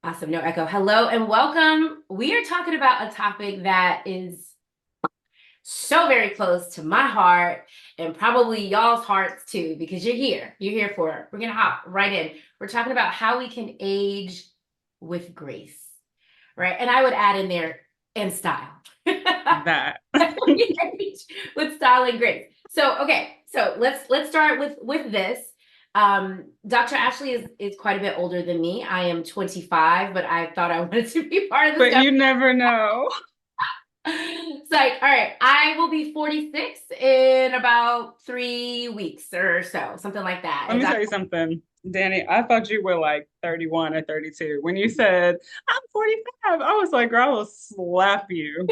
Awesome. No echo. Hello and welcome. We are talking about a topic that is so very close to my heart and probably y'all's hearts too, because you're here. You're here for it. We're going to hop right in. We're talking about how we can age with grace, right? And I would add in there and style. That. We age with style and grace. So let's start with this. Dr. Ashley is quite a bit older than me. I am 25, but I thought I wanted to be part of this But you never know. it's like, all right, I will be 46 in about 3 weeks or so, something like that. Let And me tell you something, Danny. I thought you were like 31 or 32. When you said, I'm 45, I was like, girl, I will slap you.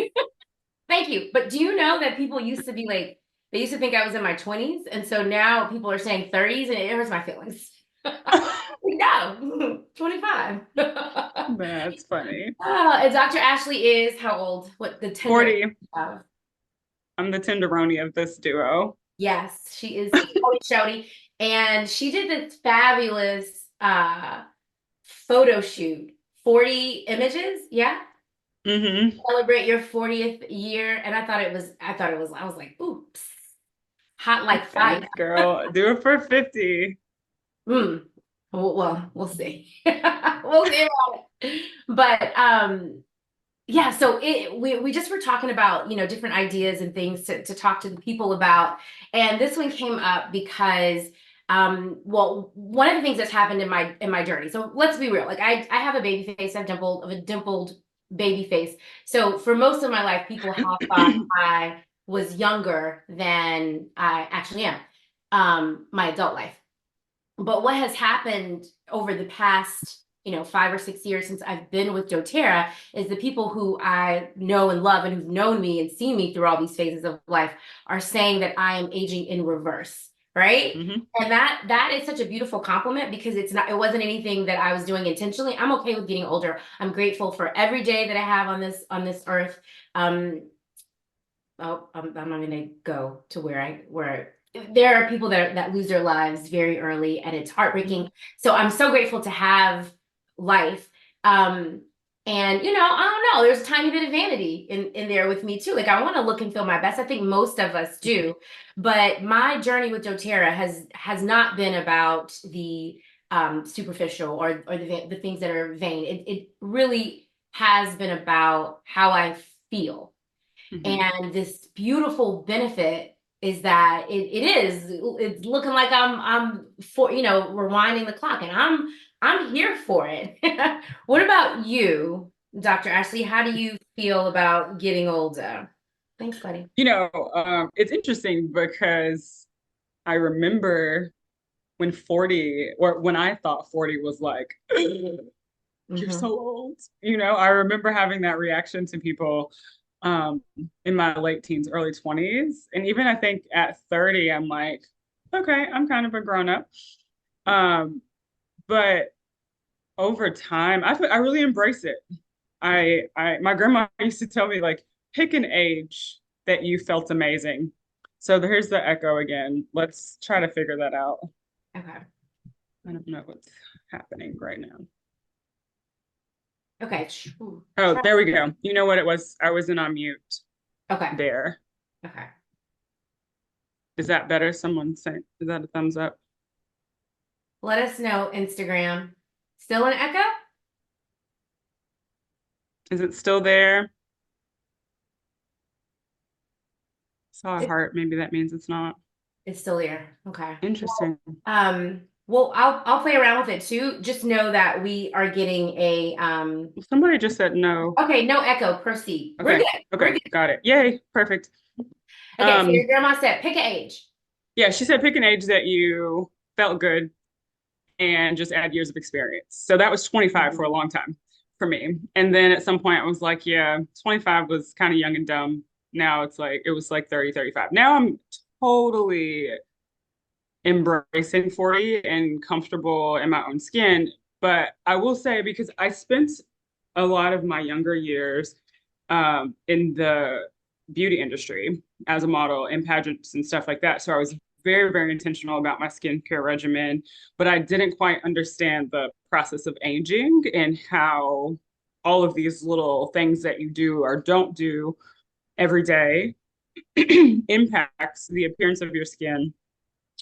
thank you. But do you know that people used to be like, they used to think I was in my 20s. And so now people are saying 30s and it hurts my feelings. No, 25. That's funny. And Dr. Ashley is how old? What the tender 40. of? I'm the tenderoni of this duo. Yes, she is shouty shouty. And she did this fabulous photo shoot, 40 images. Yeah. Mm-hmm. Celebrate your 40th year. And I was like, oops, hot like fire. Thanks, girl. Do it for 50. Hmm. Well, we'll see. We'll see about it. But yeah, so we just were talking about, different ideas and things to talk to the people about. And this one came up because well, one of the things that's happened in my journey. So let's be real. Like I have a baby face, a dimpled baby face. So for most of my life, people have thought I was younger than I actually am, my adult life. But what has happened over the past, 5 or 6 years since I've been with doTERRA is the people who I know and love and who've known me and seen me through all these phases of life are saying that I am aging in reverse, right? Mm-hmm. And that is such a beautiful compliment because it wasn't anything that I was doing intentionally. I'm okay with getting older. I'm grateful for every day that I have on this earth. Um, I'm not gonna go to where there are people that lose their lives very early and it's heartbreaking. So I'm so grateful to have life. Um, and I don't know, there's a tiny bit of vanity in there with me too. Like I want to look and feel my best. I think most of us do. But my journey with doTERRA has not been about the superficial or the things that are vain. It really has been about how I feel. Mm-hmm. And this beautiful benefit is that it's looking like I'm for rewinding the clock and I'm here for it. What about you, Dr. Ashley? How do you feel about getting older? Thanks, buddy. It's interesting because I remember when 40, or when I thought 40 was like, you're Hmm. so old. I remember having that reaction to people um, in my late teens, early 20s. And even I think at 30, I'm like, okay, I'm kind of a grown up. Um, but over time, I really embrace it. My grandma used to tell me, like, pick an age that you felt amazing. So here's the echo again. Let's try to figure that out. Okay. I don't know what's happening right now. Okay. Oh, there we go. You know what it was? I wasn't on mute Okay. there. Okay. Is that better? Someone say, is that a thumbs up? Let us know, Instagram. Still an echo? Is it still there? Saw a It, heart. Maybe that means it's not. it's still there. Okay. Interesting. Well, I'll play around with it too. Just know that we are getting a Somebody just said no. okay, no echo, proceed. We're Okay. good. We're Okay. good. Got it. Yay. Perfect. Okay, so your Um, grandma said pick an age. yeah, she said pick an age that you felt good and just add years of experience. So that was 25 for a Mhm. long time for me. And then at some point I was like, yeah, 25 was kind of young and dumb. Now it was like 30, 35. Now I'm totally embracing 40 and comfortable in my own skin. But I will say, because I spent a lot of my younger years in the beauty industry as a model in pageants and stuff like that. So I was very, very intentional about my skincare regimen, but I didn't quite understand the process of aging and how all of these little things that you do or don't do every day impacts the appearance of your skin,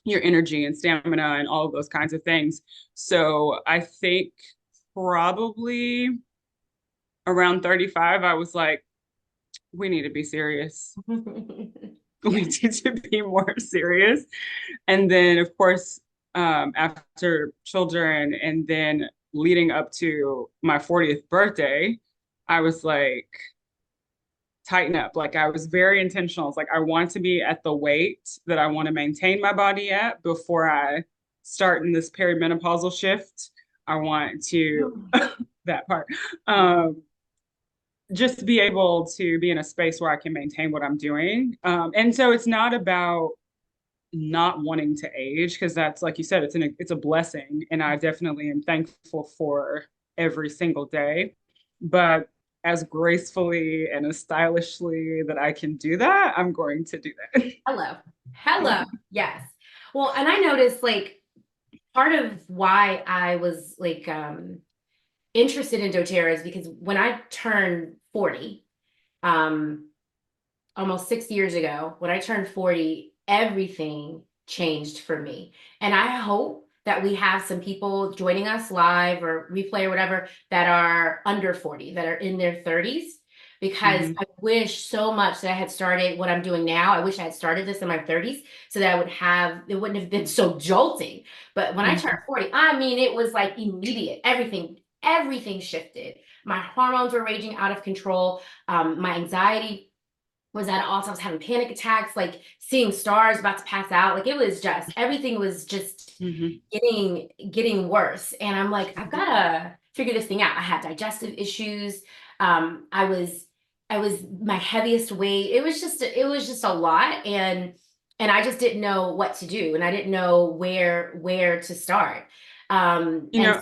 your energy and stamina, and all of those kinds of things. So I think probably around 35, I was like, we need to be serious. We Yeah. need to be more serious. And then, of course, after children and then leading up to my 40th birthday, I was like, tighten up. Like I was very intentional. It's like I want to be at the weight that I want to maintain my body at before I start in this perimenopausal shift. I want to that part. Um, just be able to be in a space where I can maintain what I'm doing. And so it's not about not wanting to age because that's like you said, it's a blessing, and I definitely am thankful for every single day. But as gracefully and as stylishly that I can do that, I'm going to do that. Hello. Hello. Yes. Well, and I noticed like part of why I was like interested in doTERRA is because when I turned 40, um almost 6 years ago, when I turned 40, everything changed for me. And I hope that we have some people joining us live or replay or whatever that are under 40, that are in their 30s, because Mm-hmm. I wish so much that I had started what I'm doing now. I wish I had started this in my 30s so that I would have, it wouldn't have been so jolting. But when I turned Mm-hmm. 40, I mean, it was like immediate. Everything shifted. My hormones were raging out of control. My anxiety was at an all. I was having panic attacks, like seeing stars, about to pass out. Like it was just everything was just Mm-hmm. getting worse. And I'm like, I've got to figure this thing out. I had digestive issues. I was my heaviest weight. It was just a lot, and I just didn't know what to do, and I didn't know where to start. You And know,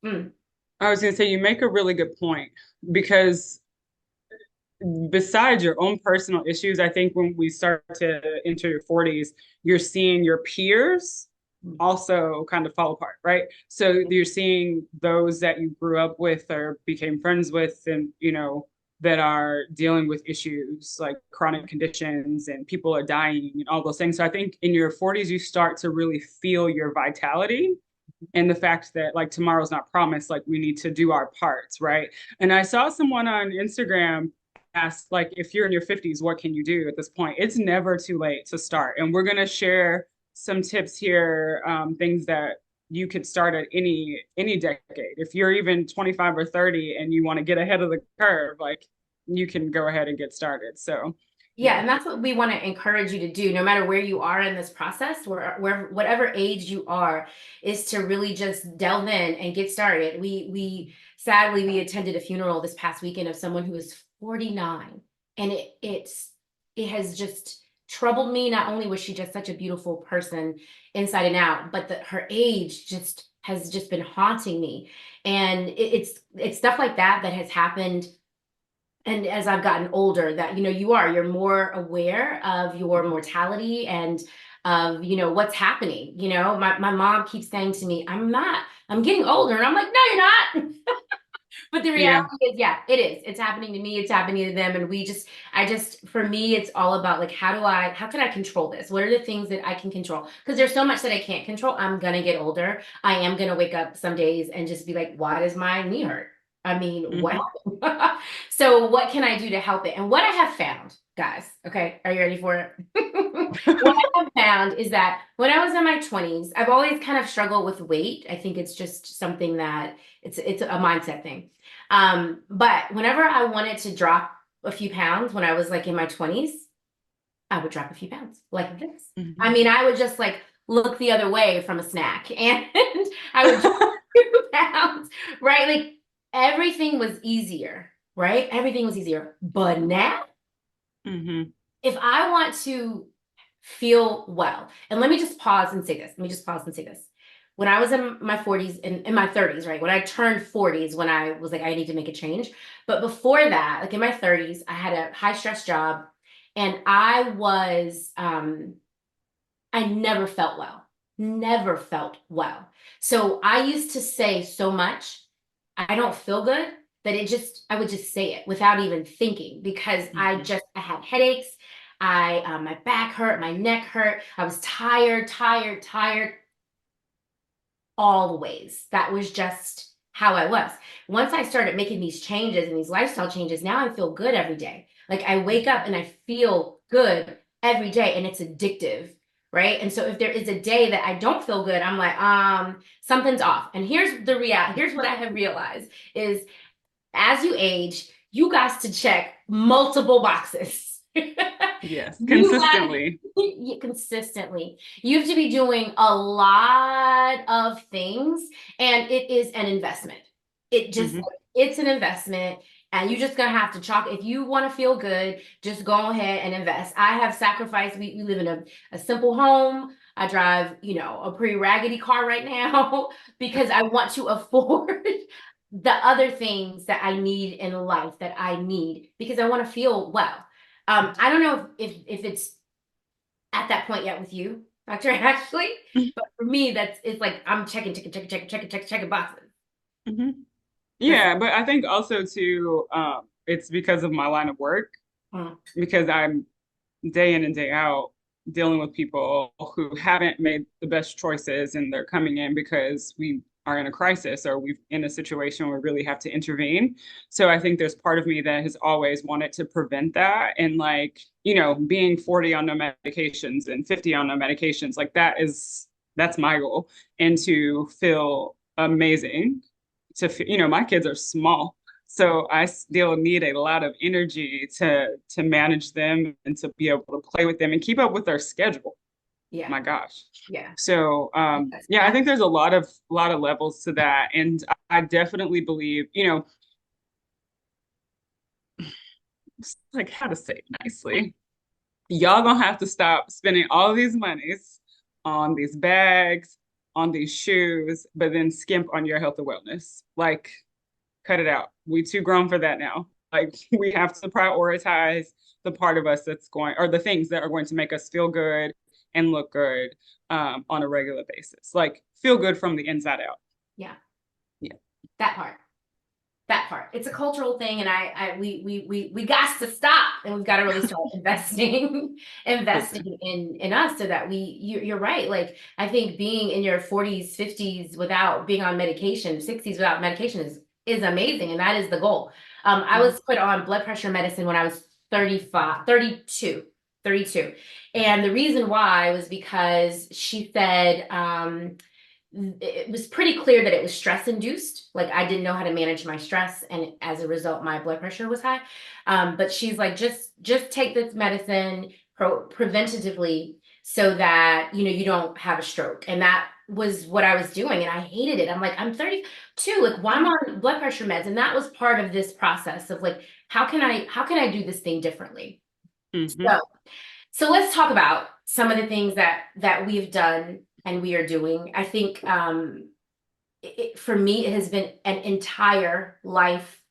mm, I was going to say you make a really good point because besides your own personal issues, I think when we start to enter your 40s, you're seeing your peers mm, also kind of fall apart, right? So you're seeing those that you grew up with or became friends with, and that are dealing with issues like chronic conditions, and people are dying and all those things. So I think in your 40s, you start to really feel your vitality and the fact that like tomorrow's not promised, like we need to do our parts, right? And I saw someone on Instagram ask, like, if you're in your 50s, what can you do at this point? It's never too late to start. And we're going to share some tips here, things that you could start at any decade. If you're even 25 or 30 and you want to get ahead of the curve, like you can go ahead and get started. So yeah, yeah. and that's what we want to encourage you to do, no matter where you are in this process, where whatever age you are, is to really just delve in and get started. We sadly we attended a funeral this past weekend of someone who was 49, and it has just troubled me. Not only was she just such a beautiful person inside and out, but her age just has just been haunting me. And it's stuff like that has happened, and as I've gotten older, that you're more aware of your mortality and of what's happening. My mom keeps saying to me, I'm getting older, and I'm like, no, you're not. But the Yeah. reality is, yeah, it is. It's happening to me, it's happening to them. And for me, it's all about like, how can I control this? What are the things that I can control? Because there's so much that I can't control. I'm gonna get older. I am gonna wake up some days and just be like, why does my knee hurt? I mean, what Mm-hmm. happened? So what can I do to help it? And what I have found, guys, okay, are you ready for it? What I have found is that when I was in my 20s, I've always kind of struggled with weight. I think it's just something that it's a mindset thing. But whenever I wanted to drop a few pounds when I was like in my 20s, I would drop a few pounds like this. I Mm-hmm. mean, I would just like look the other way from a snack and I would drop 2 pounds, right? Like everything was easier, right? Everything was easier. But now, Mm-hmm. if I want to feel well, and let me just pause and say this. Let me just pause and say this. When I was in my 40s, in my 30s, right? When I turned 40s, when I was like, I need to make a change. But before that, like in my 30s, I had a high stress job, and I was I never felt well. Never felt well. So I used to say so much, I don't feel good, that I would just say it without even thinking because Mhm. I had headaches. My back hurt, my neck hurt. I was tired, tired, tired all the ways. That was just how I was. Once I started making these changes and these lifestyle changes, now I feel good every day. Like I wake up and I feel good every day and it's addictive, right? And so if there is a day that I don't feel good, I'm like, something's off. And here's what I have realized is as you age, you got to check multiple boxes. Yes, You got consistently. consistently. You have to be doing a lot of things, and it is an investment. It just Hmm. it's an investment, and you just gonna have to chalk. If you want to feel good, just go ahead and invest. I have sacrificed. We live in a simple home. I drive, a pretty raggedy car right now because I want to afford the other things that I need in life that I need because I want to feel well. I don't know if it's at that point yet with you, Dr. Ashley, but for me, it's like I'm checking boxes. Hmm. That's Yeah, but I think also too, it's because of my line of work, mm, because I'm day in and day out dealing with people who haven't made the best choices and they're coming in because we are in a crisis or we're in a situation where we really have to intervene. So I think there's part of me that has always wanted to prevent that. And like, being 40 on no medications and 50 on no medications, like that's my goal. And to feel amazing my kids are small. So I still need a lot of energy to manage them and to be able to play with them and keep up with their schedule. yeah, My gosh. yeah. So yeah, I That's think there's a lot of levels to that. And I definitely believe, like how to say it nicely. Y'all gonna have to stop spending all these monies on these bags, on these shoes, but then skimp on your health and wellness. Like cut it out. We too grown for that now. Like we have to prioritize the part of us that's going, or the things that are going to make us feel good and look good on a regular basis. Like feel good from the inside out. yeah, Yeah. that part. That part. It's a cultural thing, and we got to stop, and we've got to really start investing, Okay. investing in us, so that you're right. Like I think being in your 40s, 50s without being on medication, 60s without medication is amazing, and that is the goal. I Mhm. was put on blood pressure medicine when I was 35, 32, 32, and the reason why was because she said, it was pretty clear that it was stress induced. Like I didn't know how to manage my stress, and as a result, my blood pressure was high. But she's like, just take this medicine preventatively so that you don't have a stroke. And that was what I was doing, and I hated it. I'm like, I'm 32. Like, why am I on blood pressure meds? And that was part of this process of like, how can I do this thing differently? Mhm. So so let's talk about some of the things that we've done and we are doing. I think for me, it has been an entire life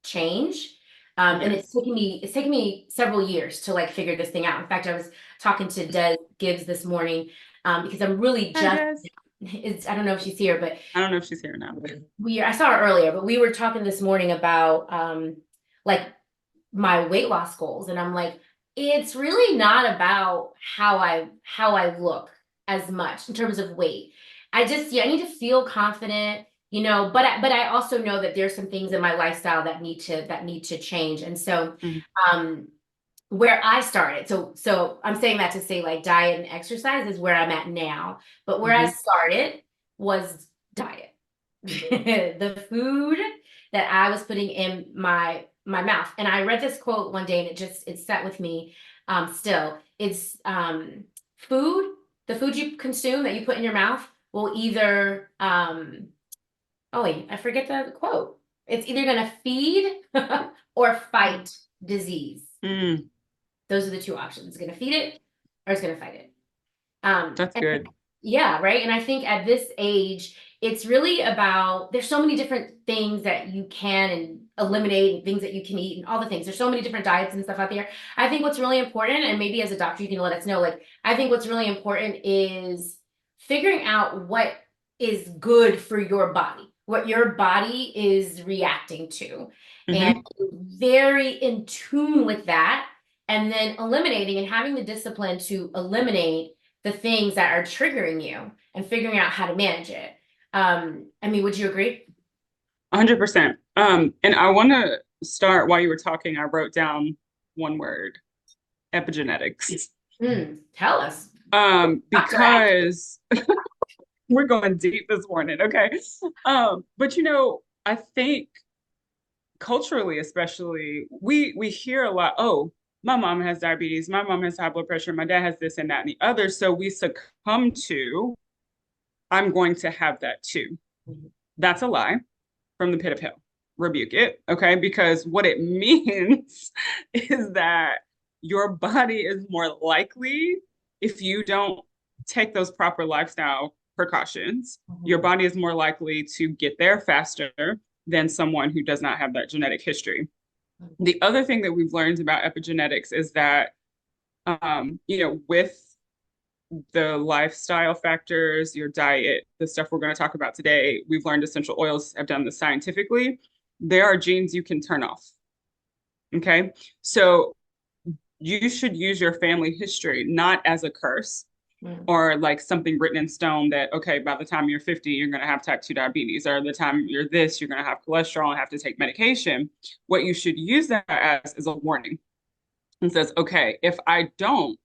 change. And Yes. it's taken me several years to like figure this thing out. In fact, I was talking to Des Gibbs this morning because I'm really Hi, just Des. I don't know if she's here, but I don't know if she's here now. I saw her earlier, but we were talking this morning about like my weight loss goals, and I'm like, it's really not about how I look as much in terms of weight. I need to feel confident, but I also know that there's some things in my lifestyle that need to change. And so Mhm. um where I started, so I'm saying that to say like diet and exercise is where I'm at now, but where I Mhm. started was diet. The food that I was putting in my mouth. And I read this quote one day and it sat with me still. It's the food you consume that you put in your mouth will either oh wait, I forget the quote. It's either gonna feed or fight disease. Mm, Those are the two options. It's gonna feed it or it's gonna fight it. Um, that's and good. Yeah, right. And I think at this age, it's really about there's so many different things that you can and eliminate and things that you can eat and all the things. There's so many different diets and stuff out there. I think what's really important, and maybe as a doctor, you can let us know, like, I think what's really important is figuring out what is good for your body, what your body is reacting to, and Hmm. very in tune with that, and then eliminating and having the discipline to eliminate the things that are triggering you and figuring out how to manage it. I mean, would you agree? 100%. And I want to start while you were talking, I wrote down one word, epigenetics. Tell us. Dr. Expert. Because we're going deep this morning, okay? But I think culturally, especially, we hear a lot, oh, my mom has diabetes, my mom has high blood pressure, my dad has this and that and the other. So we succumb to, I'm going to have that too. That's a lie from the pit of hell. Rebuke it, okay? Because what it means is that your body is more likely, if you don't take those proper lifestyle precautions, your Mhm. body is more likely to get there faster than someone who does not have that genetic history. The other thing that we've learned about epigenetics is that, with the lifestyle factors, your diet, the stuff we're going to talk about today, we've learned essential oils have done this scientifically. There are genes you can turn off. Okay. So you should use your family history not as a curse Mm. or like something written in stone that, okay, by the time you're 50, you're going to have type 2 diabetes, or the time you're this, you're going to have cholesterol and have to take medication. What you should use that as is a warning and says, okay, if I don't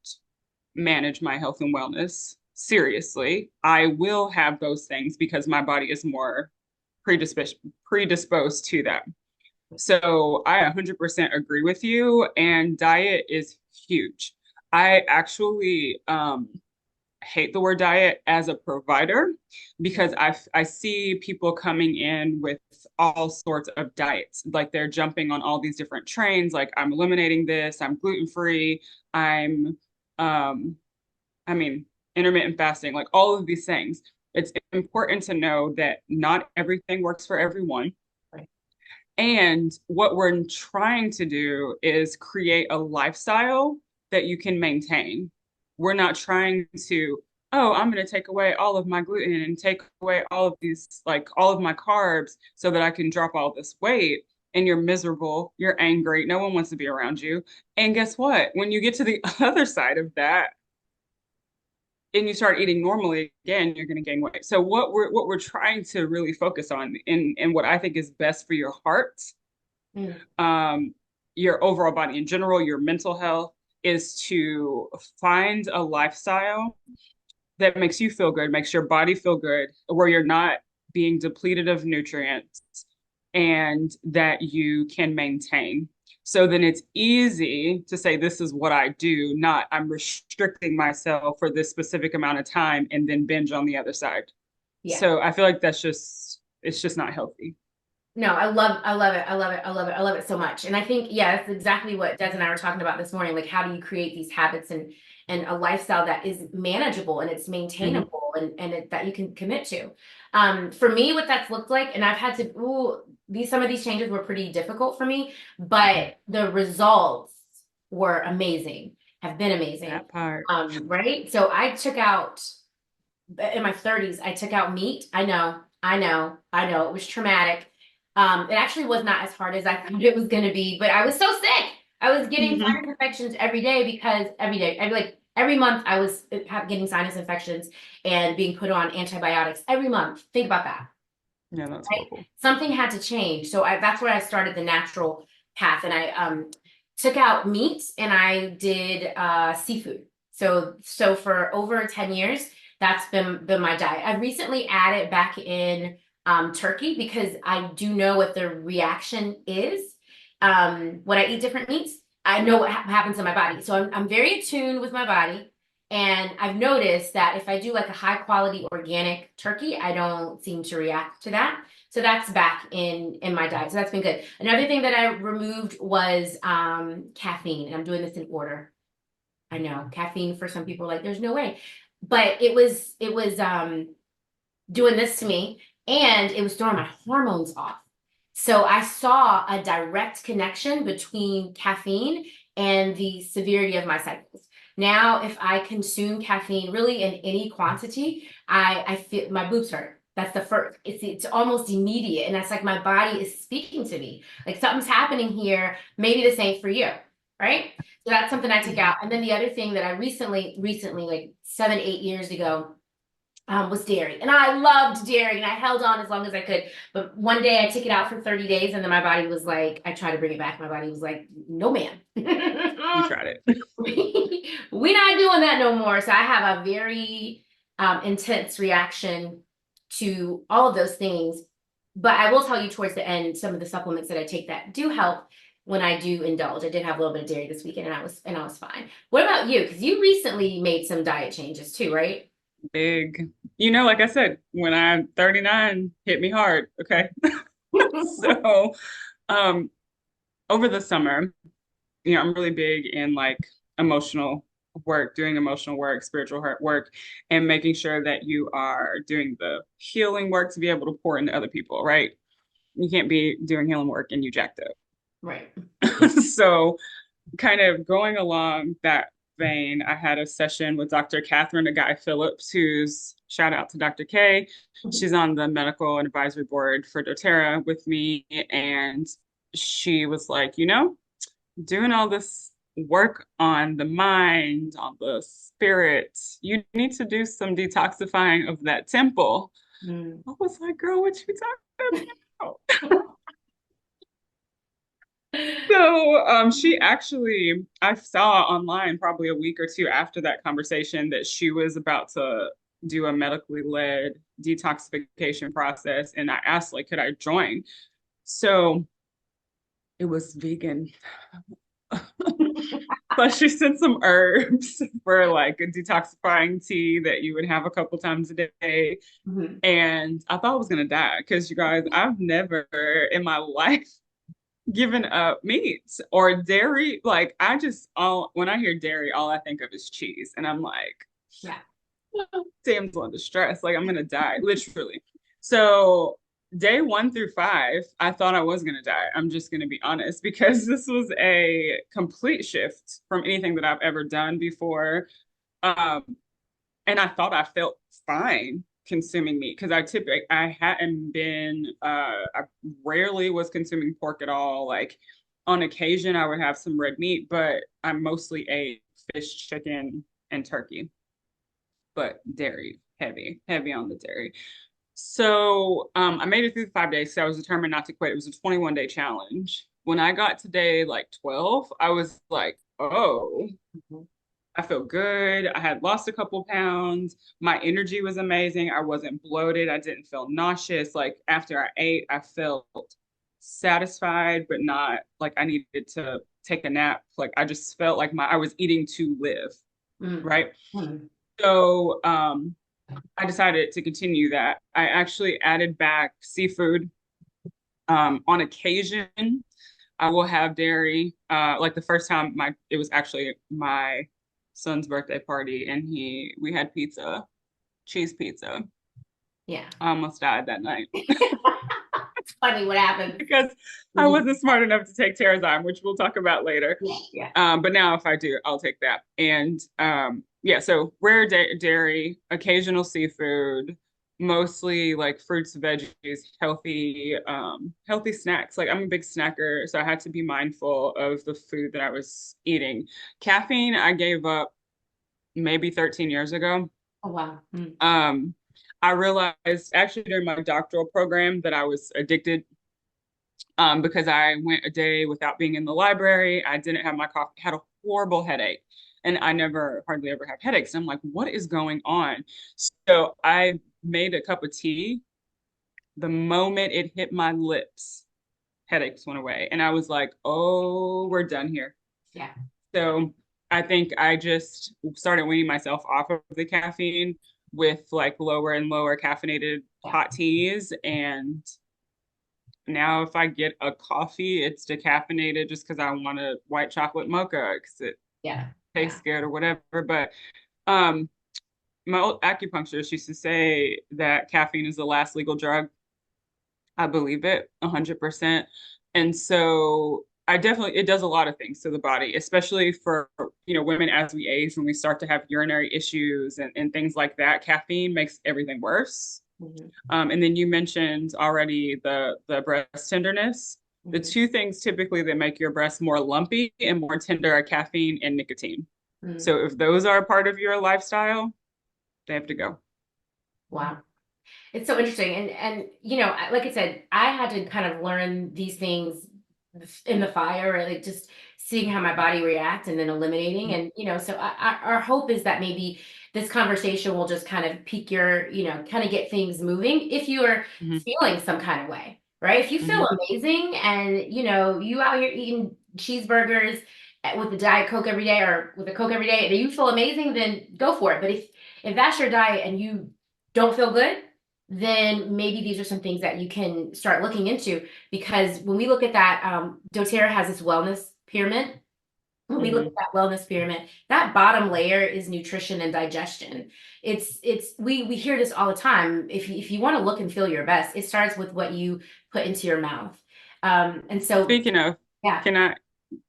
manage my health and wellness seriously, I will have those things because my body is more predisposed to that. So I 100% agree with you, and diet is huge. I actually hate the word diet as a provider because I see people coming in with all sorts of diets. Like they're jumping on all these different trains. Like I'm eliminating this, I'm gluten free, I'm um, I mean, intermittent fasting, like all of these things. It's important to know that not everything works for everyone. Right. And what we're trying to do is create a lifestyle that you can maintain. We're not trying to, oh, I'm going to take away all of my gluten and take away all of these, like all of my carbs so that I can drop all this weight. And you're miserable, you're angry, no one wants to be around you. And guess what? When you get to the other side of that, and you start eating normally again, you're going to gain weight. So what we're trying to really focus on in what I think is best for your heart, Mm. um, your overall body in general, your mental health, is to find a lifestyle that makes you feel good, makes your body feel good, where you're not being depleted of nutrients and that you can maintain. So then it's easy to say, this is what I do, not I'm restricting myself for this specific amount of time and then binge on the other side. Yeah. So I feel like it's just not healthy. No, I love it. I love it. I love it. I love it so much. And I think, yeah, that's exactly what Des and I were talking about this morning. Like, how do you create these habits and a lifestyle that is manageable and it's Mm-hmm. maintainable and that you can commit to. For me, what that's looked like, and I've had to, some of these changes were pretty difficult for me, but the results were amazing, have been amazing. That part. Right? So I took out in my 30s, I took out meat. I know. It was traumatic. It actually was not as hard as I thought it was going to be, but I was so sick. I was getting Mm-hmm. sinus infections every day because every day, every month, I was getting sinus infections and being put on antibiotics every month. Think about that. Yeah, that's Right? horrible. Something had to change. So that's where I started the natural path, and I took out meat and I did seafood. So for over 10 years, that's been my diet. I recently added back in turkey because I do know what the reaction is when I eat different meats. I know what happens in my body. So I'm very attuned with my body. And I've noticed that if I do like a high quality organic turkey, I don't seem to react to that. So that's back in my diet. So that's been good. Another thing that I removed was caffeine, and I'm doing this in order. I know caffeine for some people, like there's no way. but it was doing this to me, and it was throwing my hormones off. So I saw a direct connection between caffeine and the severity of my cycles. Now, if I consume caffeine really in any quantity, I feel my boobs hurt. That's the first. It's almost immediate, and that's like my body is speaking to me. Like something's happening here. Maybe the same for you, right? So that's something I took out. And then the other thing that I recently, like 7, 8 years ago, was dairy. And I loved dairy and I held on as long as I could. But one day I took it out for 30 days and then my body was like, I tried to bring it back. My body was like, no, ma'am. We tried it. We're not doing that no more. So I have a very intense reaction to all of those things. But I will tell you towards the end, some of the supplements that I take that do help when I do indulge. I did have a little bit of dairy this weekend and I was fine. What about you? Because you recently made some diet changes too, right? Big. Like I said, when I'm 39, hit me hard. Okay. So, um, over the summer, I'm really big in like emotional work, doing emotional work, spiritual work, and making sure that you are doing the healing work to be able to pour into other people, right? You can't be doing healing work and you jacked Right. up. So, kind of going along that vein, I had a session with Dr. Catherine Guy Phillips, who's shout out to Dr. K. She's on the medical and advisory board for doTERRA with me. And she was like, doing all this work on the mind, on the spirit, you need to do some detoxifying of that temple. Mm. I was like, girl, what you talking about? So she actually, I saw online probably a week or two after that conversation that she was about to do a medically led detoxification process. And I asked, like, could I join? So it was vegan. Plus, she sent some herbs for like a detoxifying tea that you would have a couple times a day. Mhm. And I thought I was gonna die because you guys, I've never in my life given up meat or dairy. Like I just all when I hear dairy, all I think of is cheese. And I'm like, Yeah. damsel in distress. Like I'm gonna die, literally. So day 1 through 5, I thought I was gonna die. I'm just gonna be honest because this was a complete shift from anything that I've ever done before. Um, and I thought I felt fine consuming meat because I hadn't been I rarely was consuming pork at all. Like on occasion I would have some red meat, but I mostly ate fish, chicken, and turkey, but dairy heavy on the dairy. So I made it through the 5 days. So I was determined not to quit. It was a 21-day challenge. When I got to day like 12, I was like, oh, Mhm. I feel good. I had lost a couple pounds. My energy was amazing. I wasn't bloated. I didn't feel nauseous. Like after I ate, I felt satisfied, but not like I needed to take a nap. Like I just felt like I was eating to live, Mm. right? Mm. So I decided to continue that. I actually added back seafood. On occasion, I will have dairy. Like the first time it was actually my son's birthday party and we had pizza, cheese pizza. Yeah. I almost died that night It's funny what happens. because I Mhm. wasn't smart enough to take Terrazyme, which we'll talk about later. Yeah. Yeah. But now if I do, I'll take that. And yeah, so rare dairy, occasional seafood, mostly like fruits, veggies, healthy snacks. Like I'm a big snacker, so I had to be mindful of the food that I was eating. Caffeine, I gave up maybe 13 years ago. Oh, wow. Mm. Um, I realized actually during my doctoral program that I was addicted because I went a day without being in the library. I didn't have my coffee, had a horrible headache. And I never hardly ever have headaches. And I'm like, what is going on? So I made a cup of tea. The moment it hit my lips, headaches went away. And I was like, oh, we're done here. Yeah. So I think I just started weaning myself off of the caffeine with like lower and lower caffeinated Yeah. hot teas. And now if I get a coffee, it's decaffeinated just because I want a white chocolate mocha because it Yeah. tastes Yeah. good or whatever. But um, my old acupuncturist used to say that caffeine is the last legal drug. I believe it 100%. And so I definitely, it does a lot of things to the body, especially for, women as we age, when we start to have urinary issues and things like that. Caffeine makes everything worse. Mhm, And then you mentioned already the breast tenderness. The mhm, two things typically that make your breasts more lumpy and more tender are caffeine and nicotine. mhm. So if those are a part of your lifestyle, they have to go. Wow. It's so interesting. And like I said, I had to kind of learn these things in the fire, or like just seeing how my body react and then eliminating. And so our hope is that maybe this conversation will just kind of pique your, kind of get things moving if you are Mm-hmm. feeling some kind of way, right? If you feel Mm-hmm. amazing and you out here eating cheeseburgers with the Diet Coke every day or with a Coke every day, and you feel amazing, then go for it. But if that's your diet and you don't feel good, then maybe these are some things that you can start looking into. Because when we look at that, doTERRA has this wellness pyramid. When we look Mm-hmm. at that wellness pyramid, that bottom layer is nutrition and digestion. We hear this all the time. If you want to look and feel your best, it starts with what you put into your mouth. And so, Speaking of, yeah, can I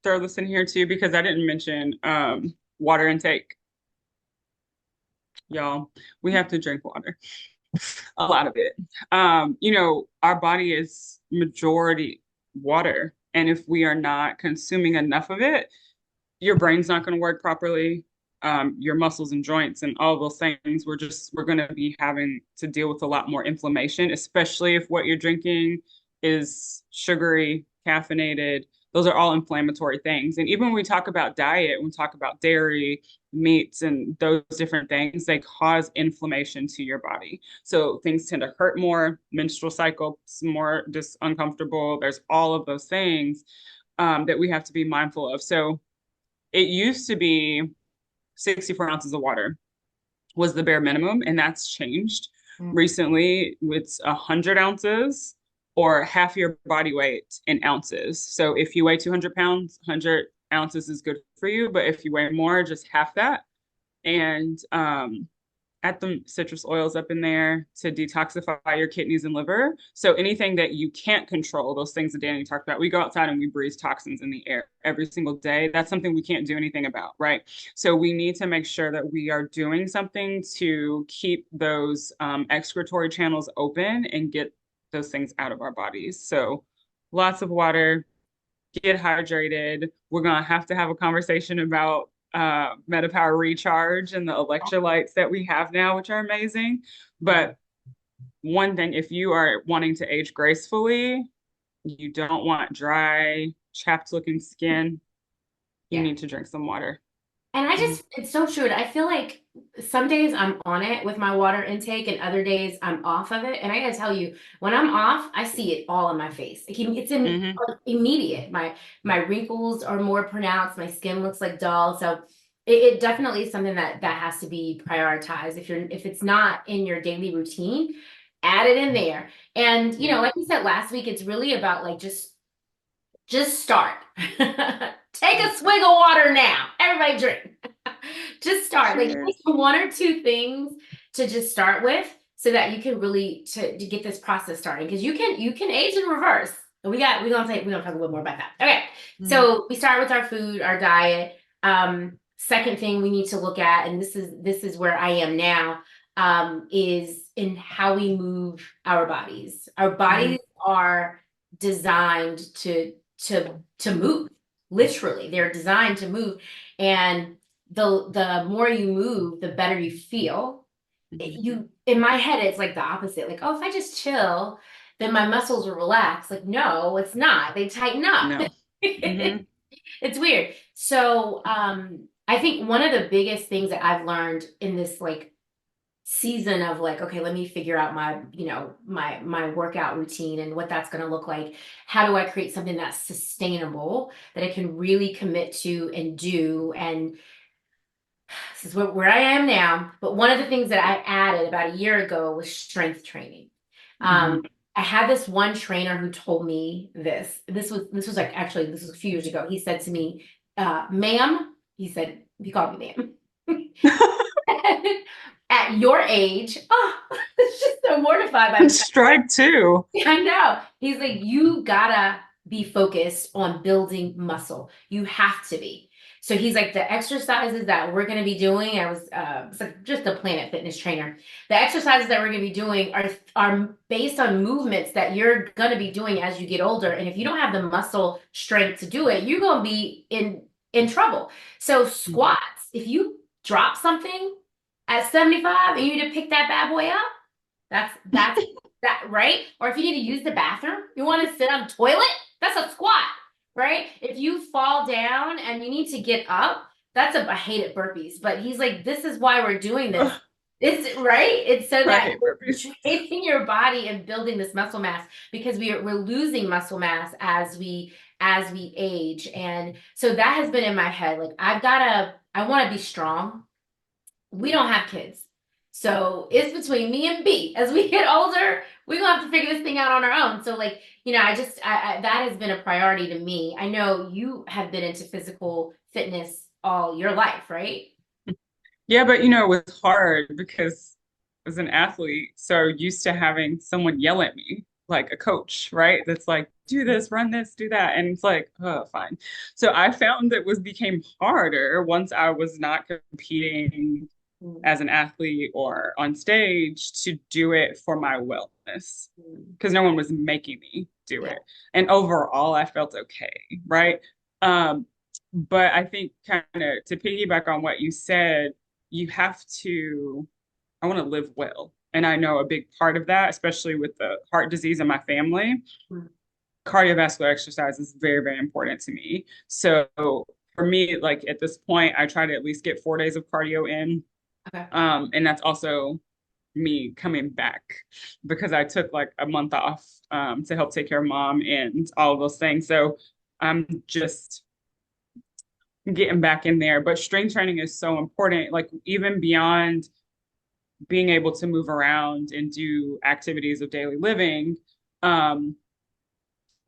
throw this in here too? Because I didn't mention water intake. Y'all, we have to drink water, a lot of it. Our body is majority water. And if we are not consuming enough of it, your brain's not going to work properly. Your muscles and joints and all those things, we're going to be having to deal with a lot more inflammation, especially if what you're drinking is sugary, caffeinated. Those are all inflammatory things. And even when we talk about diet, when we talk about dairy, meats, and those different things, they cause inflammation to your body. So things tend to hurt more, menstrual cycle more just uncomfortable. There's all of those things that we have to be mindful of. So it used to be 64 ounces of water was the bare minimum, and that's changed mm, recently. It's 100 ounces or half your body weight in ounces. So if you weigh 200 pounds, 100 ounces is good for you. But if you weigh more, just half that. And add some citrus oils up in there to detoxify your kidneys and liver. So anything that you can't control, those things that Dani talked about, we go outside and we breathe toxins in the air every single day. That's something we can't do anything about, right? So we need to make sure that we are doing something to keep those excretory channels open and get those things out of our bodies. So lots of water, get hydrated. We're going to have a conversation about MetaPower Recharge and the electrolytes that we have now, which are amazing. But one thing, if you are wanting to age gracefully, you don't want dry, chapped looking skin, you yeah. need to drink some water. And Mhm. it's so true. And I feel like some days I'm on it with my water intake, and other days I'm off of it. And I gotta tell you, when I'm off, I see it all in my face. Mhm. Immediate. My wrinkles are more pronounced. My skin looks like dull. So it definitely is something that has to be prioritized. If it's not in your daily routine, add it in there. And Yeah. like you said last week, it's really about like just start. Take a swig of water now. Everybody drink. Just start. Like take Cheers. one or two things to just start with so that you can really to get this process started. Because you can age in reverse. And we're gonna talk a little more about that. Okay. Mhm. So we start with our food, our diet. Second thing we need to look at, and this is where I am now, is in how we move our bodies. Our Mhm. bodies are designed to move. Literally, they're designed to move, and the more you move, the better you feel. Mhm. You in my head, it's like the opposite. Like, oh, if I just chill, then my muscles will relax. Like, no, it's not. They tighten up. No. Mhm. It's weird. So, I think one of the biggest things that I've learned in this like season of like, okay, let me figure out my workout routine and what that's going to look like. How do I create something that's sustainable that I can really commit to and do? And this is where I am now. But one of the things that I added about a year ago was strength training. Mhm. I had this one trainer who told me this. This was like actually this was a few years ago. He said to me, "Ma'am," he called me ma'am. at your age, oh, it's just so mortified by the fact. Strike two. I know. He's like, you gotta be focused on building muscle. You have to be. So he's like, the exercises that we're gonna be doing, I was it's like just a Planet Fitness trainer. The exercises that we're gonna be doing are based on movements that you're gonna be doing as you get older. And if you don't have the muscle strength to do it, you're gonna be in trouble. So squats, if you drop something at 75 and you need to pick that bad boy up, that's that, right? Or if you need to use the bathroom, you want to sit on the toilet, that's a squat, right? If you fall down and you need to get up, that's I hated burpees, but he's like, this is why we're doing this. Ugh, It's right. It's so I that hate you're burpees. training your body and building this muscle mass because we're losing muscle mass as we age. And so that has been in my head. Like I want to be strong. We don't have kids. So it's between me and B. As we get older, we're gonna have to figure this thing out on our own. So like, that has been a priority to me. I know you have been into physical fitness all your life, right? Yeah, but it was hard because as an athlete, so used to having someone yell at me, like a coach, right? That's like, do this, run this, do that. And it's like, oh, fine. So I found that was became harder once I was not competing Mm, as an athlete or on stage to do it for my wellness mm. because no one was making me do Yeah. it. And overall, I felt okay, right? Um, but I think kind of to piggyback on what you said, you have to, I want to live well. And I know a big part of that, especially with the heart disease in my family, Mm. cardiovascular exercise is very, very important to me. So for me, like at this point, I try to at least get 4 days of cardio in. Okay. And that's also me coming back because I took like a month off to help take care of mom and all of those things. So I'm just getting back in there. But strength training is so important, like even beyond being able to move around and do activities of daily living. Um,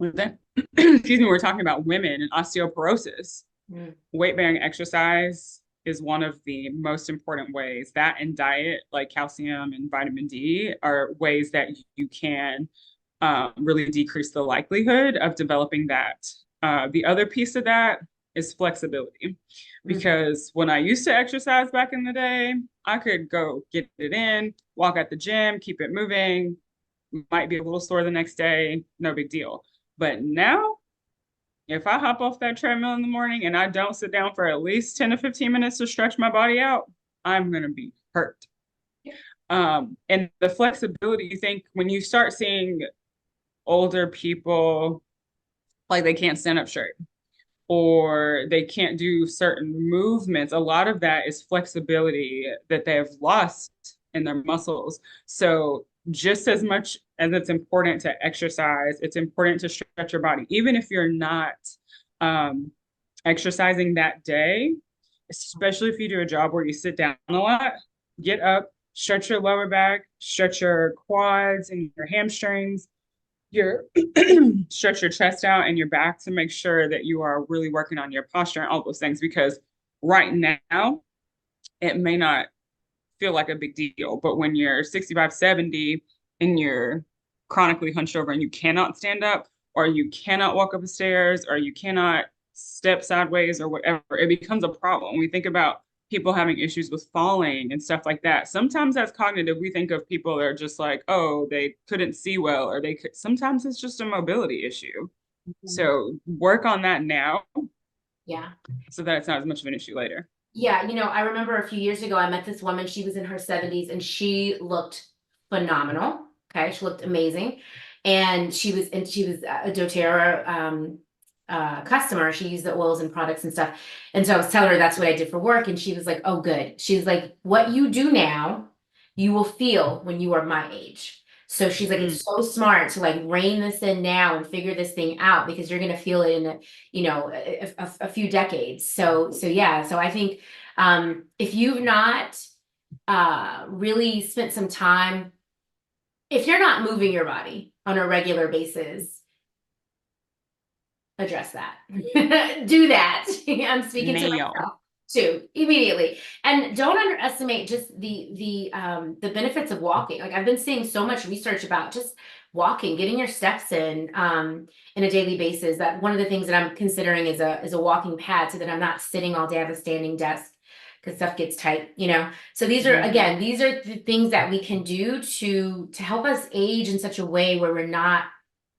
then, excuse me, we're talking about women and osteoporosis. Mm. Weight bearing exercise is one of the most important ways. That and diet, like calcium and vitamin D, are ways that you can really decrease the likelihood of developing that. The other piece of that is flexibility. Mm. Because when I used to exercise back in the day, I could go get it in, walk at the gym, keep it moving, might be a little sore the next day, no big deal. But now, if I hop off that treadmill in the morning and I don't sit down for at least 10 to 15 minutes to stretch my body out, I'm going to be hurt. And the flexibility, you think when you start seeing older people like they can't stand up straight or they can't do certain movements, a lot of that is flexibility that they have lost in their muscles. So just as much as it's important to exercise, it's important to stretch your body, even if you're not um, exercising that day, especially if you do a job where you sit down a lot, get up, stretch your lower back, stretch your quads and your hamstrings, your stretch your chest out and your back to make sure that you are really working on your posture and all those things. Because right now, it may not feel like a big deal, but when you're 65, 70 and you're chronically hunched over and you cannot stand up, or you cannot walk up the stairs, or you cannot step sideways, or whatever, it becomes a problem. We think about people having issues with falling and stuff like that. Sometimes that's cognitive. We think of people that are just like, oh, they couldn't see well, or they could. Sometimes it's just a mobility issue. Mhm. So work on that now Yeah. so that it's not as much of an issue later. Yeah, I remember a few years ago, I met this woman. She was in her 70s and she looked phenomenal. Okay, she looked amazing. And she was a doTERRA customer. She used the oils and products and stuff. And so I was telling her that's what I did for work. And she was like, oh, good. She was like, what you do now, you will feel when you are my age. So she's like, Mm. it's so smart to like rein this in now and figure this thing out because you're gonna feel it in a few decades. So yeah. So I think if you've not really spent some time, if you're not moving your body on a regular basis, address that. Do that. I'm speaking to Nail. myself. to immediately. And don't underestimate just the benefits of walking. Like I've been seeing so much research about just walking, getting your steps in a daily basis. That one of the things that I'm considering is a walking pad so that I'm not sitting all day at a standing desk because stuff gets tight, you know. So these are Mhm. again, these are the things that we can do to help us age in such a way where we're not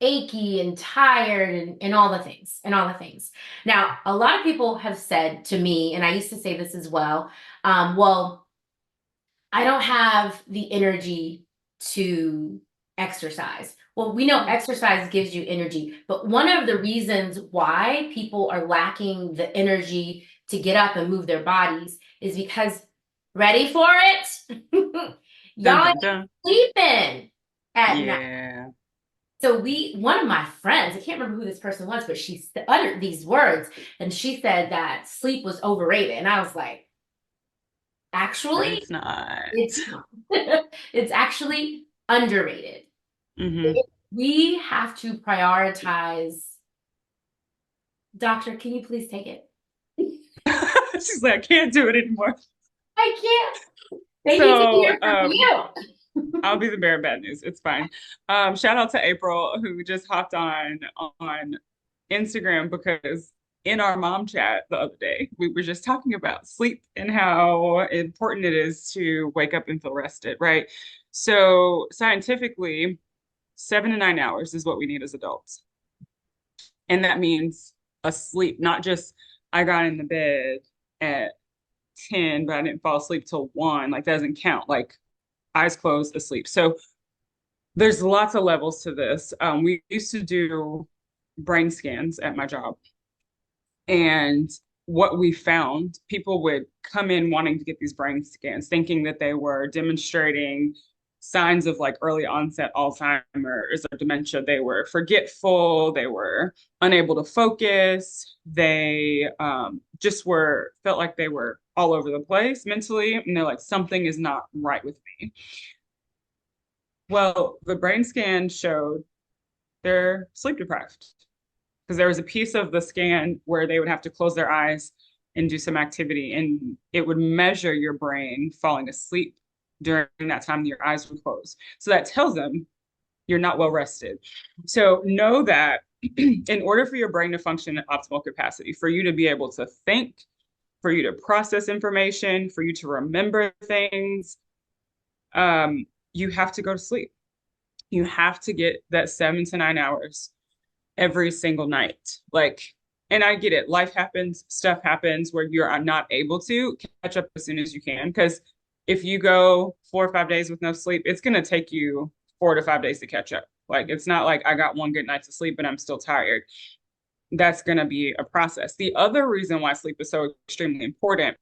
achy and tired and all the things and all the things. Now, a lot of people have said to me, and I used to say this as well, well, I don't have the energy to exercise. Well, we know exercise gives you energy, but one of the reasons why people are lacking the energy to get up and move their bodies is because, ready for it? Dun Y'all dun ain't dun. sleeping at night. Yeah. So one of my friends, I can't remember who this person was, but she uttered these words and she said that sleep was overrated. And I was like, But actually, it's not. it's it's actually underrated. Hmm. We have to prioritize. Doctor, can you please take it? She's like, I can't do it anymore. I can't. They need to So, hear from you. I'll be the bearer of bad news. It's fine. Shout out to April who just hopped on Instagram because in our mom chat the other day, we were just talking about sleep and how important it is to wake up and feel rested, right? So scientifically, 7 to 9 hours is what we need as adults. And that means asleep, not just I got in the bed at 10, but I didn't fall asleep till 1. Like that doesn't count. Like eyes closed, asleep. So there's lots of levels to this. We used to do brain scans at my job. And what we found, people would come in wanting to get these brain scans, thinking that they were demonstrating signs of like early onset Alzheimer's or dementia. They were forgetful, they were unable to focus, they just felt like they were all over the place mentally. And they're like, something is not right with me. Well, the brain scan showed they're sleep deprived because there was a piece of the scan where they would have to close their eyes and do some activity, and it would measure your brain falling asleep during that time your eyes were closed. So that tells them you're not well rested. So know that in order for your brain to function at optimal capacity, for you to be able to think, for you to process information, for you to remember things, you have to go to sleep. You have to get that 7 to 9 hours every single night. Like, and I get it. Life happens, stuff happens where you're not able to catch up as soon as you can. Because if you go 4 or 5 days with no sleep, it's going to take you 4 to 5 days to catch up. Like, it's not like I got one good night to sleep and I'm still tired. That's going to be a process. The other reason why sleep is so extremely important,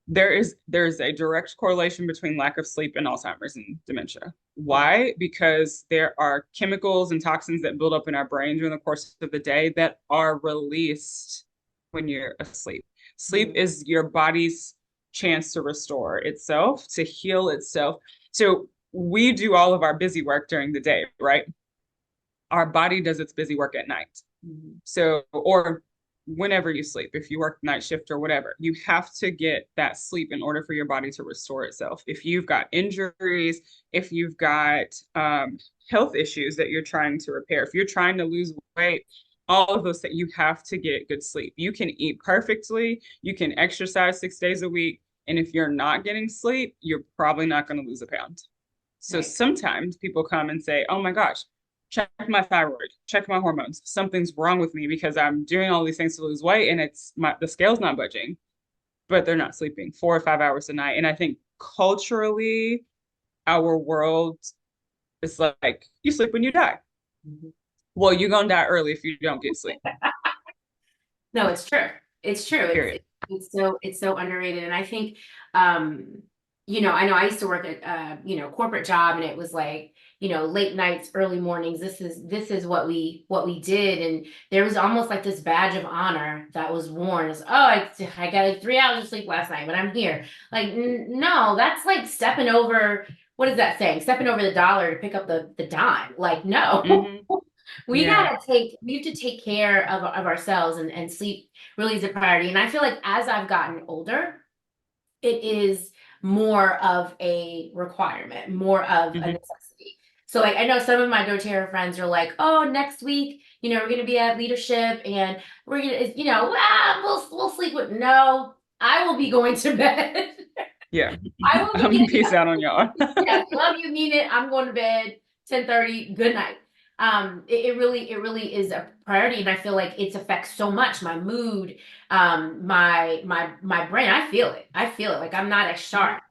there's a direct correlation between lack of sleep and Alzheimer's and dementia. Why? Because there are chemicals and toxins that build up in our brain during the course of the day that are released when you're asleep. Sleep is your body's chance to restore itself, to heal itself. So we do all of our busy work during the day, right? Our body does its busy work at night. So, or whenever you sleep, if you work night shift or whatever, you have to get that sleep in order for your body to restore itself. If you've got injuries, if you've got health issues that you're trying to repair, if you're trying to lose weight, all of those things, you have to get good sleep. You can eat perfectly, you can exercise 6 days a week. And if you're not getting sleep, you're probably not going to lose a pound. So Right. sometimes people come and say, oh my gosh, check my thyroid, check my hormones. Something's wrong with me because I'm doing all these things to lose weight and the scale's not budging, but they're not sleeping 4 or 5 hours a night. And I think culturally, our world is like, you sleep when you die. Mhm. Well, you're gonna die early if you don't get sleep. No, it's true. It's true. Period. It's so underrated. And I think I know I used to work at corporate job and it was like, late nights, early mornings. This is what we did. And there was almost like this badge of honor that was worn as, oh, I got like 3 hours of sleep last night, but I'm here. Like, no, that's like stepping over, what is that saying? Stepping over the dollar to pick up the dime. Like, no. Mm-hmm. Yeah. we have to take care of ourselves, and sleep really is a priority. And I feel like as I've gotten older, it is more of a requirement, more of a Hmm. necessity. So like I know some of my doTERRA friends are like, oh, next week, we're gonna be at leadership and we're gonna, we'll sleep with no, I will be going to bed. Yeah. I will be getting Peace out on y'all. yes, love you, mean it. I'm going to bed 10:30. Good night. It really is a priority, and I feel like it affects so much my mood, my brain. I feel it. I feel it. Like I'm not as sharp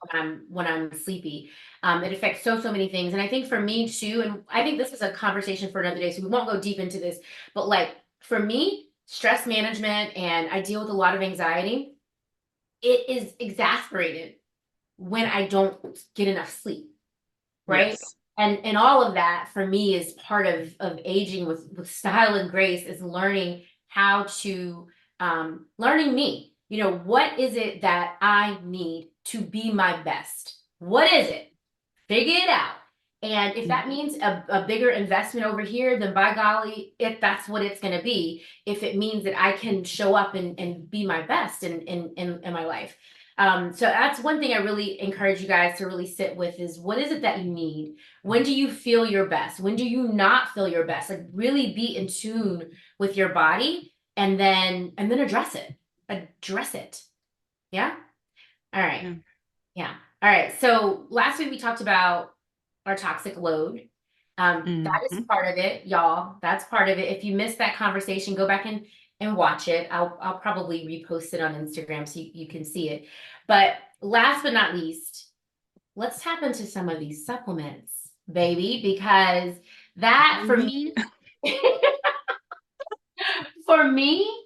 when I'm sleepy. It affects so many things, and I think for me too. And I think this is a conversation for another day, so we won't go deep into this. But like for me, stress management, and I deal with a lot of anxiety. It is exasperated when I don't get enough sleep, right? Yes. And all of that for me is part of aging with style and grace, is learning how to learning me. What is it that I need to be my best? What is it? Figure it out. And if that means a bigger investment over here, then by golly, if that's what it's going to be, if it means that I can show up and be my best in my life. So that's one thing I really encourage you guys to really sit with, is what is it that you need? When do you feel your best? When do you not feel your best? Like really be in tune with your body, and then address it. Address it. Yeah? All right. Yeah. Yeah. All right. So last week we talked about our toxic load. That is Hmm. part of it, y'all. That's part of it. If you missed that conversation, go back and watch it. I'll probably repost it on Instagram so you can see it. But last but not least, let's tap into some of these supplements, baby, because that for Baby. me, for me,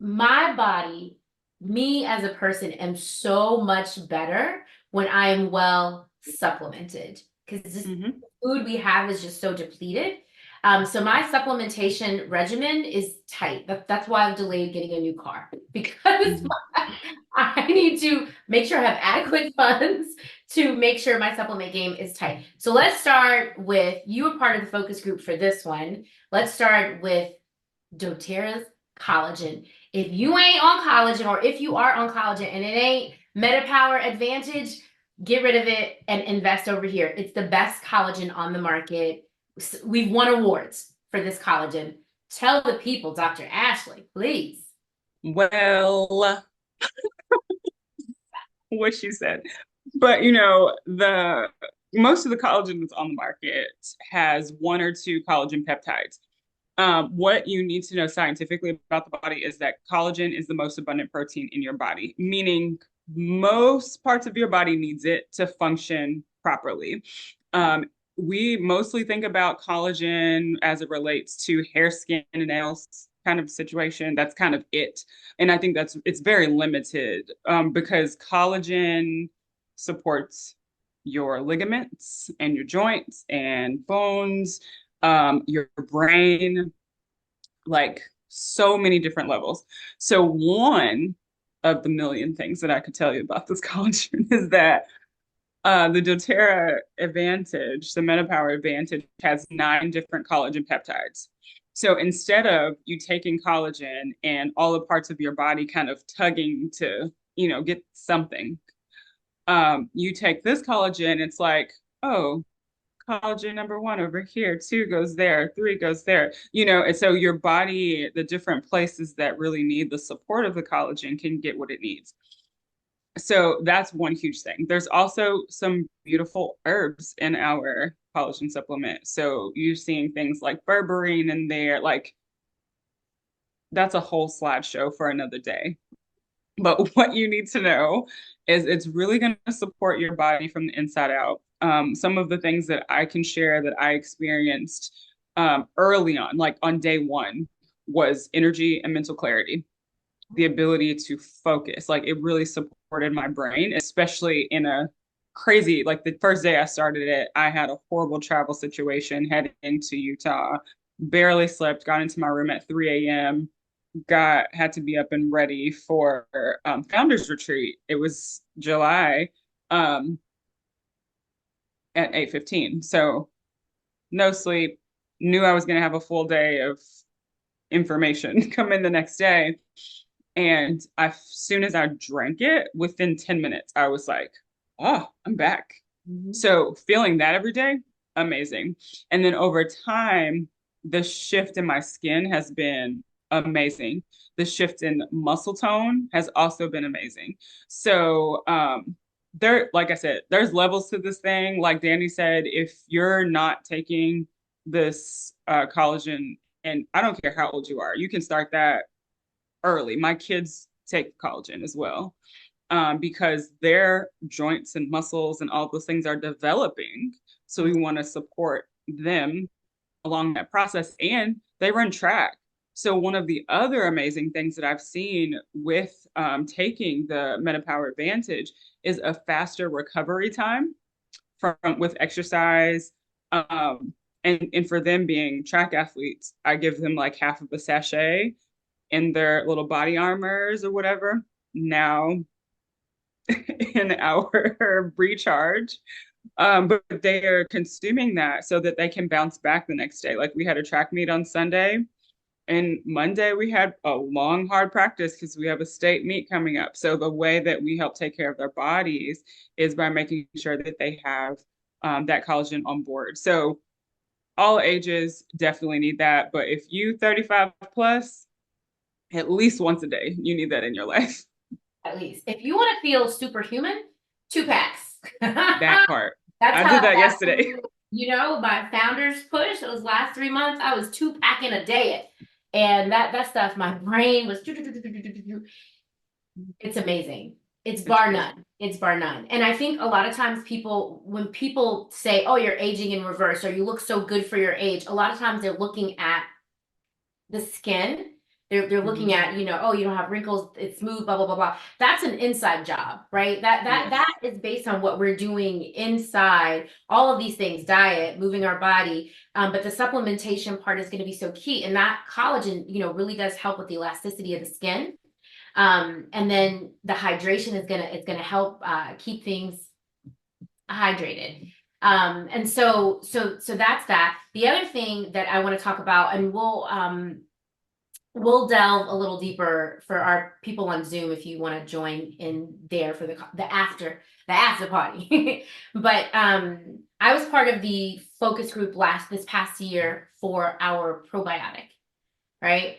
my body, me as a person, am so much better when I am well supplemented, because this Hmm. food we have is just so depleted. So my supplementation regimen is tight. That's why I've delayed getting a new car, because Hmm. I need to make sure I have adequate funds to make sure my supplement game is tight. So let's start with, you were part of the focus group for this one. Let's start with doTERRA's collagen. If you ain't on collagen, or if you are on collagen and it ain't MetaPower Advantage, get rid of it and invest over here. It's the best collagen on the market. We've won awards for this collagen. Tell the people, Dr. Ashley, please. Well, what she said. But the most of the collagen that's on the market has one or two collagen peptides. What you need to know scientifically about the body is that collagen is the most abundant protein in your body, meaning most parts of your body needs it to function properly. We mostly think about collagen as it relates to hair, skin, and nails kind of situation. That's kind of it. And I think it's very limited, because collagen supports your ligaments and your joints and bones, your brain, like so many different levels. So one of the million things that I could tell you about this collagen is that the doTERRA Advantage, the MetaPower Advantage, has 9 different collagen peptides. So instead of you taking collagen and all the parts of your body kind of tugging to, get something, you take this collagen, it's like, oh, collagen number one over here, two goes there, three goes there, and so your body, the different places that really need the support of the collagen, can get what it needs. So that's one huge thing. There's also some beautiful herbs in our collagen supplement. So you're seeing things like berberine in there, like that's a whole slideshow for another day. But what you need to know is it's really going to support your body from the inside out. Some of the things that I can share that I experienced early on, like on day one, was energy and mental clarity, the ability to focus. Like it really supported my brain, especially in a crazy, like the first day I started it, I had a horrible travel situation heading to Utah, barely slept, got into my room at 3 a.m., had to be up and ready for founders retreat. It was July, um, at 8:15. So no sleep, knew I was going to have a full day of information come in the next day. And as soon as I drank it, within 10 minutes, I was like, oh, I'm back. Mhm. So feeling that every day, amazing. And then over time, the shift in my skin has been amazing. The shift in muscle tone has also been amazing. So there, like I said, there's levels to this thing. Like Dani said, if you're not taking this collagen, and I don't care how old you are, you can start that early. My kids take collagen as well, because their joints and muscles and all those things are developing. So we want to support them along that process. And they run track. So one of the other amazing things that I've seen with taking the MetaPower Advantage is a faster recovery time from with exercise. And for them being track athletes, I give them like half of a sachet in their little body armors or whatever. Now in our recharge. But they are consuming that so that they can bounce back the next day. Like we had a track meet on Sunday, and Monday we had a long, hard practice because we have a state meet coming up. So the way that we help take care of their bodies is by making sure that they have that collagen on board. So all ages definitely need that. But if you 35 plus, at least once a day, you need that in your life. At least. If you want to feel superhuman, 2 packs. That part. That's I how did that that's yesterday. my founder's push, those last 3 months, I was 2 packing a day. And that stuff, my brain was it's amazing. It's It's bar crazy. none. It's bar none. And I think a lot of times when people say, oh, you're aging in reverse, or you look so good for your age, a lot of times they're looking at the skin. They're looking Mhm. at, oh, you don't have wrinkles, it's smooth, blah, blah, blah, blah. That's an inside job, right? That Yes. is based on what we're doing inside, all of these things, diet, moving our body. But the supplementation part is going to be so key. And that collagen, really does help with the elasticity of the skin. And then the hydration is gonna help keep things hydrated. And so that's that. The other thing that I want to talk about, and we'll delve a little deeper for our people on Zoom if you want to join in there for the after party. But I was part of the focus group this past year for our probiotic, right?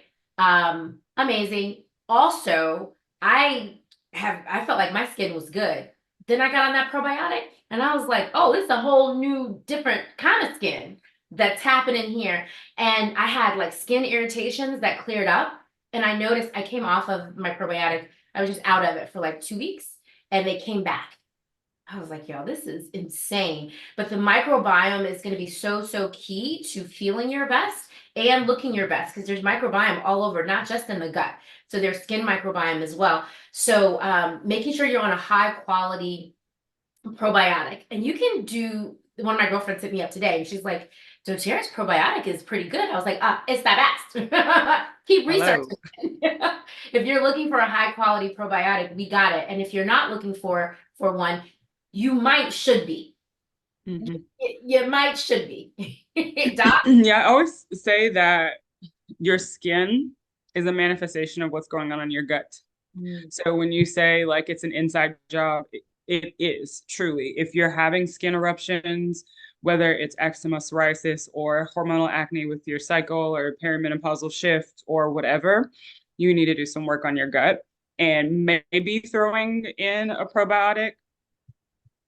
Amazing. Also, I felt like my skin was good. Then I got on that probiotic and I was like, oh, this is a whole new different kind of skin that's happening here. And I had like skin irritations that cleared up. And I noticed I came off of my probiotic. I was just out of it for like 2 weeks and they came back. I was like, yo, this is insane. But the microbiome is going to be so, so key to feeling your best and looking your best because there's microbiome all over, not just in the gut. So there's skin microbiome as well. So making sure you're on a high quality probiotic. And you can do, one of my girlfriends hit me up today and she's like, doTERRA's probiotic is pretty good. I was like, it's that best. Keep researching. Hello. If you're looking for a high quality probiotic, we got it. And if you're not looking for one, you might should be. Mhm. You might should be. Doc? Yeah, I always say that your skin is a manifestation of what's going on in your gut. Mm. So when you say like it's an inside job, it is truly. If you're having skin eruptions, whether it's eczema, psoriasis, or hormonal acne with your cycle or perimenopausal shift or whatever, you need to do some work on your gut. And maybe throwing in a probiotic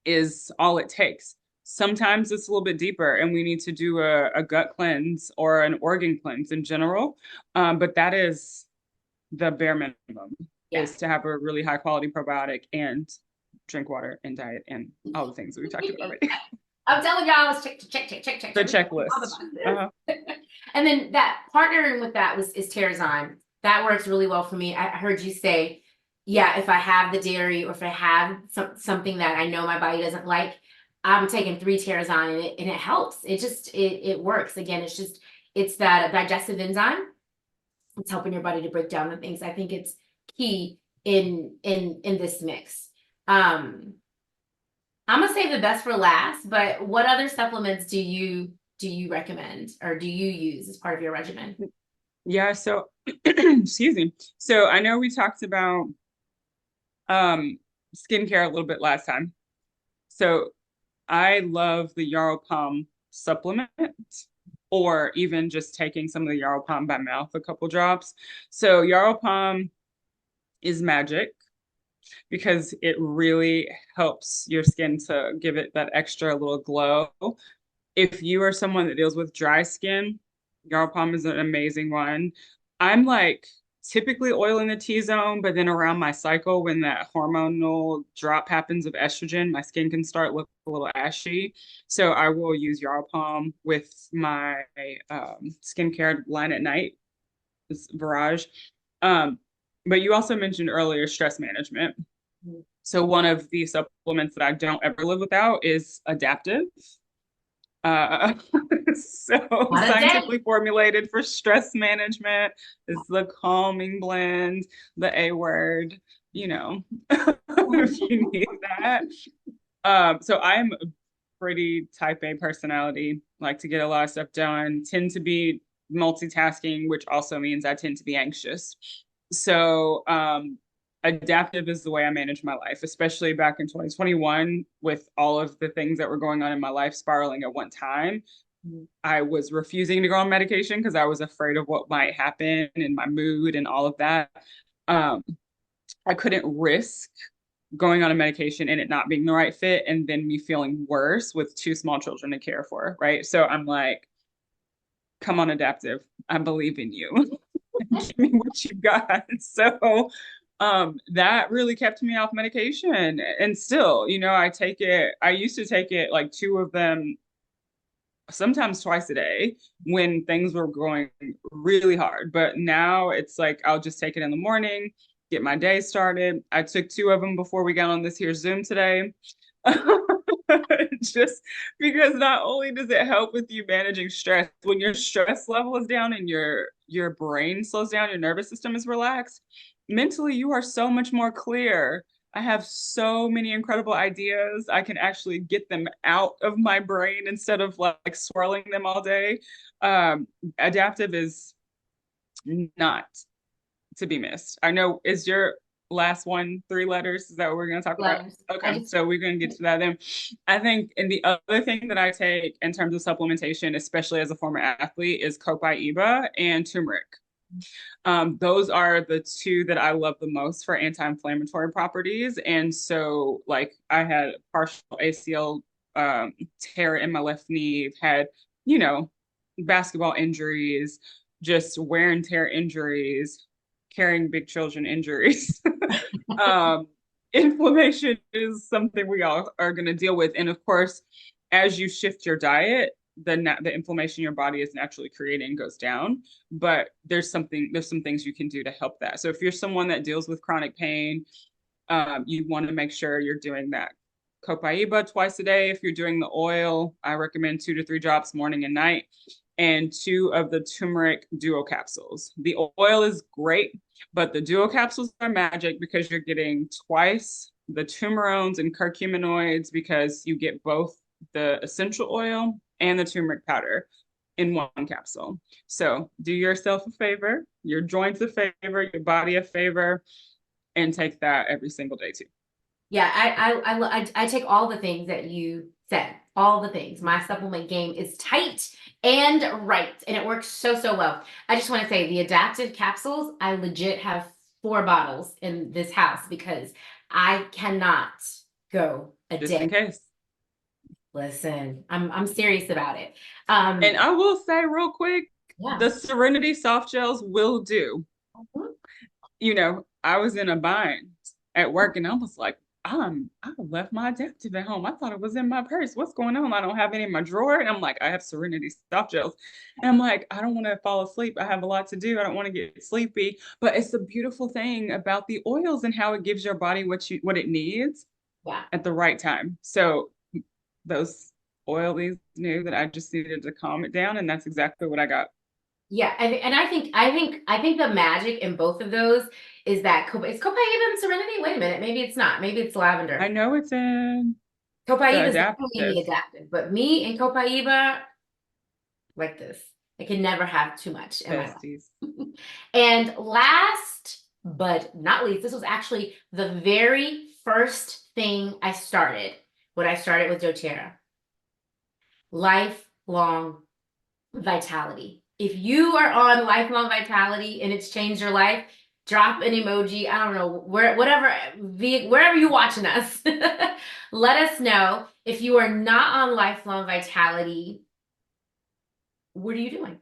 is all it takes. Sometimes it's a little bit deeper and we need to do a gut cleanse or an organ cleanse in general. But that is the bare minimum, Yeah. is to have a really high quality probiotic and drink water and diet and all the things that we've talked about already. I'm telling y'all, let's check. The We check all the checklist. boxes. And then that partnering with that is Terrazyme. That works really well for me. I heard you say, yeah, if I have the dairy or if I have something that I know my body doesn't like, I'm taking 3 Terrazyme and it helps. It works. Again, it's that digestive enzyme. It's helping your body to break down the things. I think it's key in this mix. I'm gonna save the best for last, but what other supplements do you do you recommend or do you use as part of your regimen? Yeah, so excuse me. So I know we talked about um skincare a little bit last time. So I love the Yarrow Palm supplement, or even just taking some of the Yarrow Palm by mouth, a couple drops. So Yarrow Palm is magic because it really helps your skin to give it that extra little glow. If you are someone that deals with dry skin, Yarrow Palm is an amazing one. I'm like typically oil in the T-zone, but then around my cycle, when that hormonal drop happens of estrogen, my skin can start look a little ashy. So I will use Yarrow Palm with my skincare line at night, this Virage. Um, but you also mentioned earlier stress management. So one of the supplements that I don't ever live without is adaptive. Uh, so Not a day. scientifically formulated for stress management is the calming blend, the A word, you know, if you need that. So I'm a pretty type A personality, like to get a lot of stuff done, tend to be multitasking, which also means I tend to be anxious. So adaptive is the way I manage my life, especially back in 2021 with all of the things that were going on in my life spiraling at one time. I was refusing to go on medication because I was afraid of what might happen and my mood and all of that. Um, I couldn't risk going on a medication and it not being the right fit and then me feeling worse with two small children to care for, right? So I'm like, come on, adaptive. I believe in you. Give me what you got. So that really kept me off medication. And still, I take it, I used to take it like two of them sometimes twice a day when things were going really hard. But now it's like I'll just take it in the morning, get my day started. I took two of them before we got on this here Zoom today. Just because not only does it help with you managing stress, when your stress level is down and your brain slows down, your nervous system is relaxed, mentally you are so much more clear. I have so many incredible ideas. I can actually get them out of my brain instead of like swirling them all day. Adaptive is not to be missed. I know, is your last one three letters? Is that what we're going to talk about? Letters. I Okay, just so we're going to get to that then. I think, and the other thing that I take in terms of supplementation, especially as a former athlete, is copaiba and turmeric. Those are the two that I love the most for anti-inflammatory properties. And so, like, I had partial ACL tear in my left knee, had, you know, basketball injuries, just wear and tear injuries, carrying big children injuries. um, Inflammation is something we all are going to deal with. And of course, as you shift your diet, the inflammation your body is naturally creating goes down. But there's some things you can do to help that. So if you're someone that deals with chronic pain, you want to make sure you're doing that copaiba twice a day. If you're doing the oil, I recommend 2 to 3 drops morning and night, and two of the turmeric duo capsules. The oil is great, but the duo capsules are magic because you're getting twice the turmerones and curcuminoids because you get both the essential oil and the turmeric powder in one capsule. So do yourself a favor, your joints a favor, your body a favor, and take that every single day too. Yeah, I take all the things that you said, all the things. My supplement game is tight and right, and it works so, so well. I just want to say the adaptive capsules, I legit have 4 bottles in this house because I cannot go a Just day. in case. Listen, I'm serious about it. And I will say real quick, Yeah. the Serenity soft gels will do. Mhm. I was in a bind at work and I was like, I left my adaptive at home. I thought it was in my purse. What's going on? I don't have any in my drawer. And I'm like, I have Serenity soft gels. And I'm like, I don't want to fall asleep. I have a lot to do. I don't want to get sleepy. But it's the beautiful thing about the oils and how it gives your body what it needs Yeah. at the right time. So those oilies knew that I just needed to calm it down, and that's exactly what I got. Yeah, and I think the magic in both of those is that it's Copaiba and Serenity. Wait a minute, maybe it's not. Maybe it's I lavender. know it's in the Copaiba is definitely in adaptive. the adaptive, but me and Copaiba, like this. I can never have too much in my Besties. life. And last but not least, this was actually the very first thing I started when I started with doTERRA. Lifelong vitality. If you are on lifelong vitality and it's changed your life, drop an emoji. I don't know wherever you're watching us. Let us know. If you are not on lifelong vitality, what are you doing?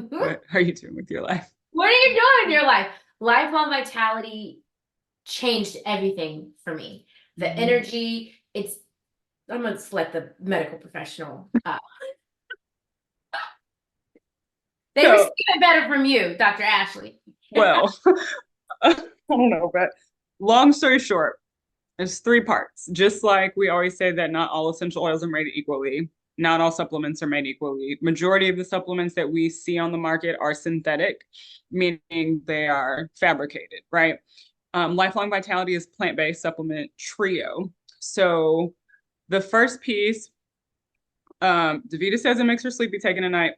What are you doing with your life? What are you doing in your life? Lifelong vitality changed everything for me. The energy, I'm gonna let the medical professional they So, receive it better from you, Dr. Ashley. well, I don't know, but long story short, there's three parts. Just like we always say that not all essential oils are made equally, not all supplements are made equally. Majority of the supplements that we see on the market are synthetic, meaning they are fabricated, right? Lifelong Vitality is plant-based supplement trio. So the first piece, Davita says it makes her sleepy taking a night.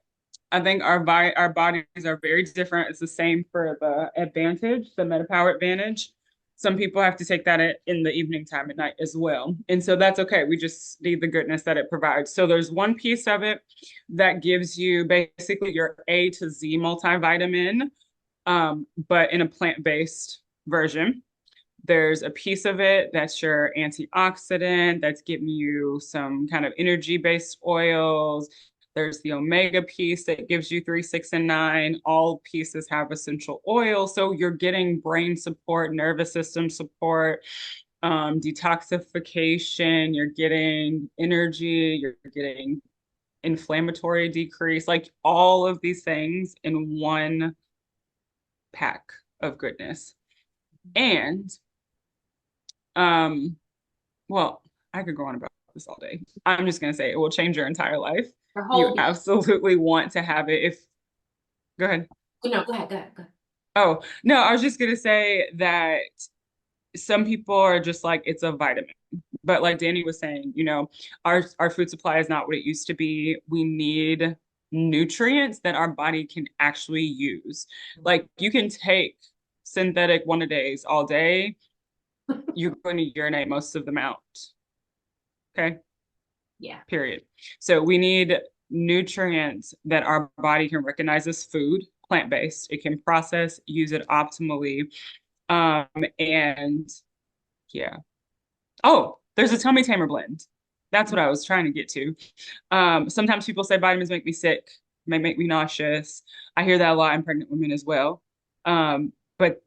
I think our bodies are very different. It's the same for the advantage, the MetaPower Advantage. Some people have to take that in the evening time at night as well. And so that's okay. We just need the goodness that it provides. So there's one piece of it that gives you basically your A to Z multivitamin, but in a plant-based version. There's a piece of it that's your antioxidant, that's giving you some kind of energy-based oils. There's the omega piece that gives you 3, 6, and 9. All pieces have essential oil. So you're getting brain support, nervous system support, detoxification, you're getting energy, you're getting inflammatory decrease, like all of these things in one pack of goodness. And well, I could go on about this all day. I'm just gonna say it will change your entire life. Your You whole being. absolutely want to have it. If Go ahead. No, go ahead. Oh, no, I was just gonna say that some people are just like it's a vitamin. But like Dani was saying, our food supply is not what it used to be. We need nutrients that our body can actually use. Like you can take synthetic one a days all day, you're going to urinate most of them out. Okay. Yeah. Period. So we need nutrients that our body can recognize as food, plant-based. It can process, use it optimally. And yeah. Oh, there's a tummy tamer blend. That's what I was trying to get to. Sometimes people say vitamins make me sick, may make me nauseous. I hear that a lot in pregnant women as well. But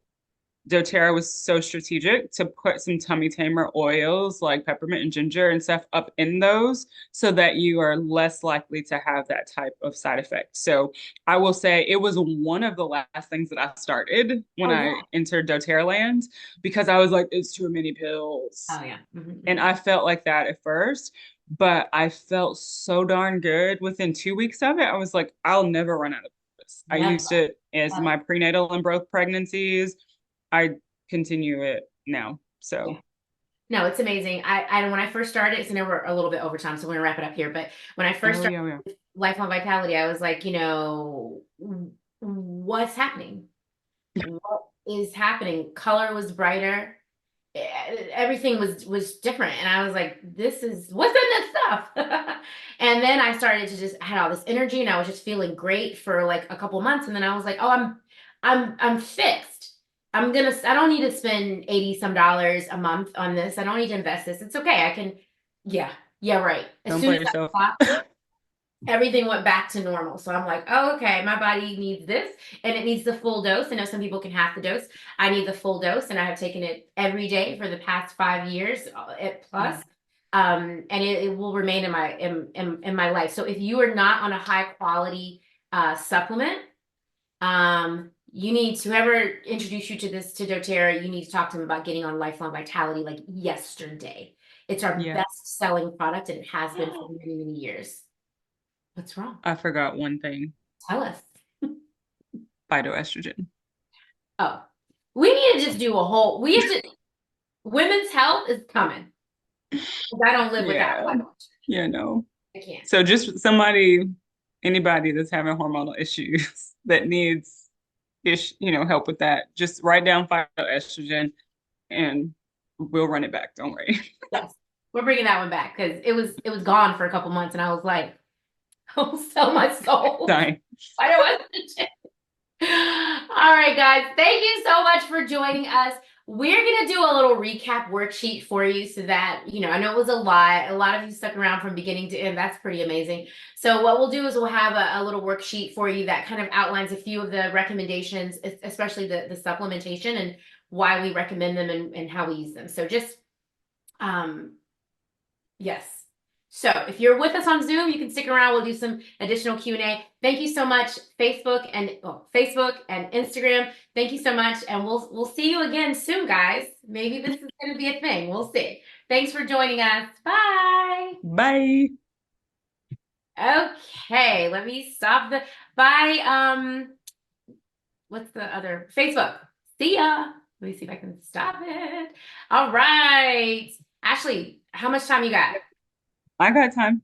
doTERRA was so strategic to put some tummy tamer oils like peppermint and ginger and stuff up in those so that you are less likely to have that type of side effect. So I will say it was one of the last things that I started when Oh I yeah. entered doTERRA land because I was like, it's too many pills. Oh yeah. And I felt like that at first, but I felt so darn good within 2 weeks of it. I was like, I'll never run out of this. I Never. used it as my prenatal and both pregnancies. I continue it now. Yeah. So, No, it's amazing. I when I first started, so now we're a little bit over time, so we're gonna wrap it up here. But when I first oh started yeah, yeah. Lifelong Vitality, I was like, what's happening? What is happening? Color was brighter. Everything was different, and I was like, this is what's in this stuff. And then I started to just I had all this energy, and I was just feeling great for like a couple months, and then I was like, oh, I'm fixed. I don't need to spend 80 some dollars a month on this. I don't need to invest this. It's okay. I can, yeah, yeah, right. As Don't soon play as I yourself. stopped, everything went back to normal. So I'm like, oh, okay, my body needs this and it needs the full dose. I know some people can half the dose. I need the full dose, and I have taken it every day for the past 5 years at plus. Yeah. And it will remain in my life. So if you are not on a high quality supplement, you need to whoever introduced you to doTERRA, you need to talk to them about getting on Lifelong Vitality like yesterday. It's our Yeah. best selling product, and it has been for many, many years. What's wrong? I forgot one thing. Tell us. Phytoestrogen. Oh, we need to just do a whole. We have to. Women's health is coming. I don't live without Yeah. Bible. Yeah, no. I can't. So just somebody anybody that's having hormonal issues that needs help with that, just write down phytoestrogen and we'll run it back. Don't worry. Yes, we're bringing that one back because it was gone for a couple months, and I was like, I'll sell my soul. Dying. I don't want to. All right, guys, thank you so much for joining us. We're gonna do a little recap worksheet for you so that I know it was a lot. A lot of you stuck around from beginning to end. That's pretty amazing. So what we'll do is we'll have a little worksheet for you that kind of outlines a few of the recommendations, especially the supplementation and why we recommend them and how we use them. So just yes. So if you're with us on Zoom, you can stick around. We'll do some additional Q&A. Thank you so much, Facebook and Instagram. Thank you so much, and we'll see you again soon, guys. Maybe this is going to be a thing. We'll see. Thanks for joining us. Bye. Bye. Okay, let me stop the bye. What's the other Facebook? See ya. Let me see if I can stop it. All right, Ashley, how much time you got? I got time.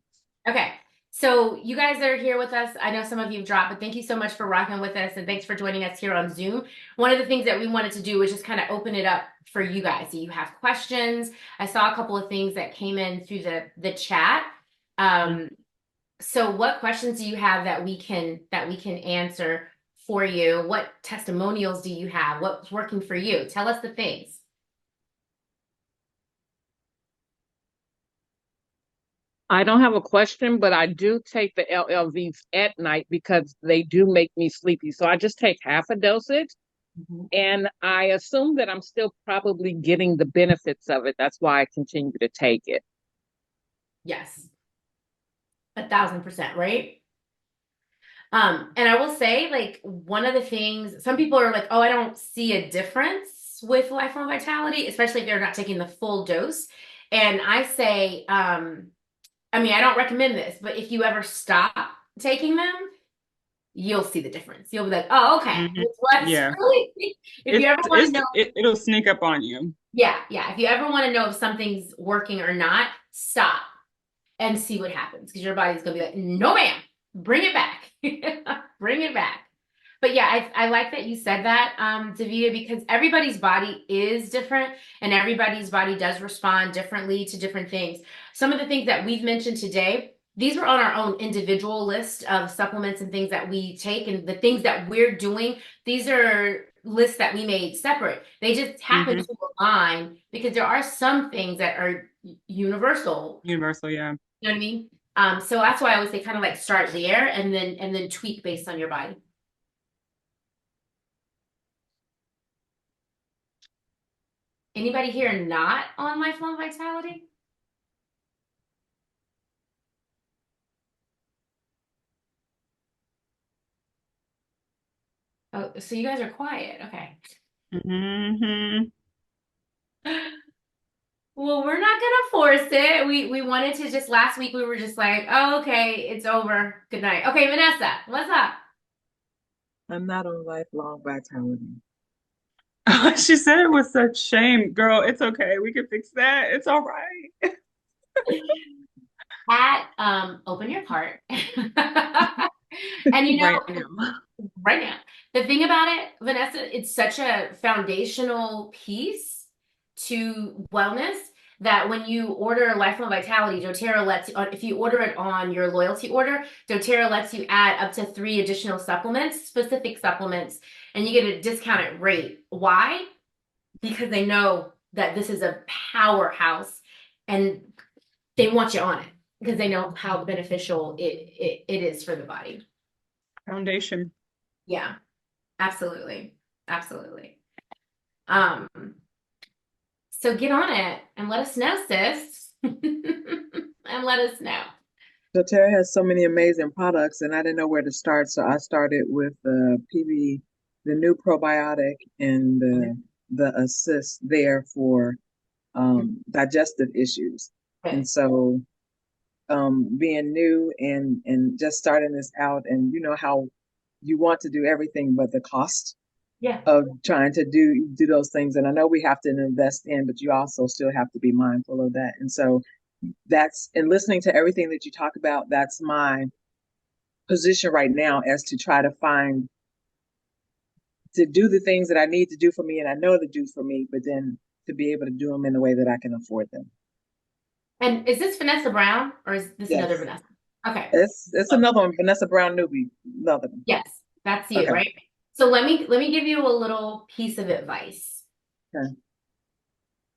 Okay. So you guys are here with us. I know some of you have dropped, but thank you so much for rocking with us and thanks for joining us here on Zoom. One of the things that we wanted to do was just kind of open it up for you guys. So you have questions. I saw a couple of things that came in through the chat. So what questions do you have that we can answer for you? What testimonials do you have? What's working for you? Tell us the things. I don't have a question, but I do take the LLVs at night because they do make me sleepy. So I just take half a dosage, and I assume that I'm still probably getting the benefits of it. That's why I continue to take it. Yes. 1,000%, right? And I will say, like, one of the things, some people are like, oh, I don't see a difference with Lifelong Vitality, especially if they're not taking the full dose. And I say, I mean, I don't recommend this, but if you ever stop taking them, you'll see the difference. You'll be like, oh, okay. What's Yeah. really, if you ever want to know, it'll sneak up on you. yeah. If you ever want to know if something's working or not, stop and see what happens because your body's gonna be like, no, ma'am, bring it back, bring it back. But yeah, I like that you said that, Davida, because everybody's body is different and everybody's body does respond differently to different things. Some of the things that we've mentioned today, these were on our own individual list of supplements and things that we take, and the things that we're doing, these are lists that we made separate. They just happen to align because there are some things that are universal. Universal, yeah. You know what I mean? So that's why I always say kind of like start there and then tweak based on your body. Anybody here not on Lifelong Vitality? Oh, so you guys are quiet. Okay. Well, we're not gonna force it. We wanted to just last week we were just like, oh, okay, it's over. Good night. Okay, Vanessa, what's up? I'm not on Lifelong Vitality. She said it was such shame. Girl, it's okay. We can fix that. It's all right. Open your heart. And Right now. right now, the thing about it, Vanessa, it's such a foundational piece to wellness that when you order Lifelong Vitality, doTERRA lets you, if you order it on your loyalty order, doTERRA lets you add up to 3 additional supplements, specific supplements, and you get a discounted rate. Why? Because they know that this is a powerhouse and they want you on it because they know how beneficial it is for the body. Foundation. Yeah, absolutely. Absolutely. So get on it and let us know, sis. And let us know. doTERRA has so many amazing products, and I didn't know where to start, so I started with the PB, the new probiotic, and the assist there for digestive issues. Okay. And so, being new and just starting this out, and you know how you want to do everything, but the cost Yeah. of trying to do those things, and I know we have to invest in, but you also still have to be mindful of that. And so that's, and listening to everything that you talk about, that's my position right now as to try to do the things that I need to do for me and I know to do for me, but then to be able to do them in a way that I can afford them. And is this Vanessa Brown or is this another Yes. Vanessa? Okay. It's another one, Vanessa Brown newbie, another one. Yes, that's you, Okay. right? So let me give you a little piece of advice. Okay.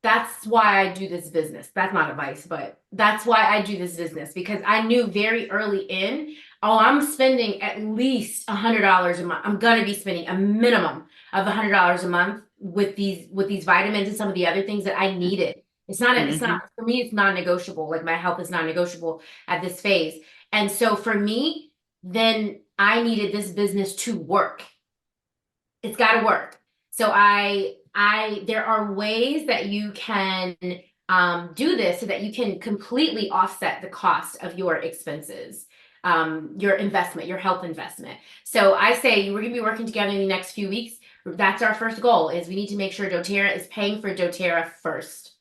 That's why I do this business. That's not advice, but that's why I do this business because I knew very early in, oh, I'm spending at least $100 a month. I'm gonna be spending a minimum of $100 a month with these vitamins and some of the other things that I needed. It's not for me, it's non-negotiable. Like my health is non-negotiable at this phase. And so for me, then I needed this business to work. It's got to work. So there are ways that you can do this so that you can completely offset the cost of your expenses, your investment, your health investment. So I say we're going to be working together in the next few weeks. That's our first goal is we need to make sure doTERRA is paying for doTERRA first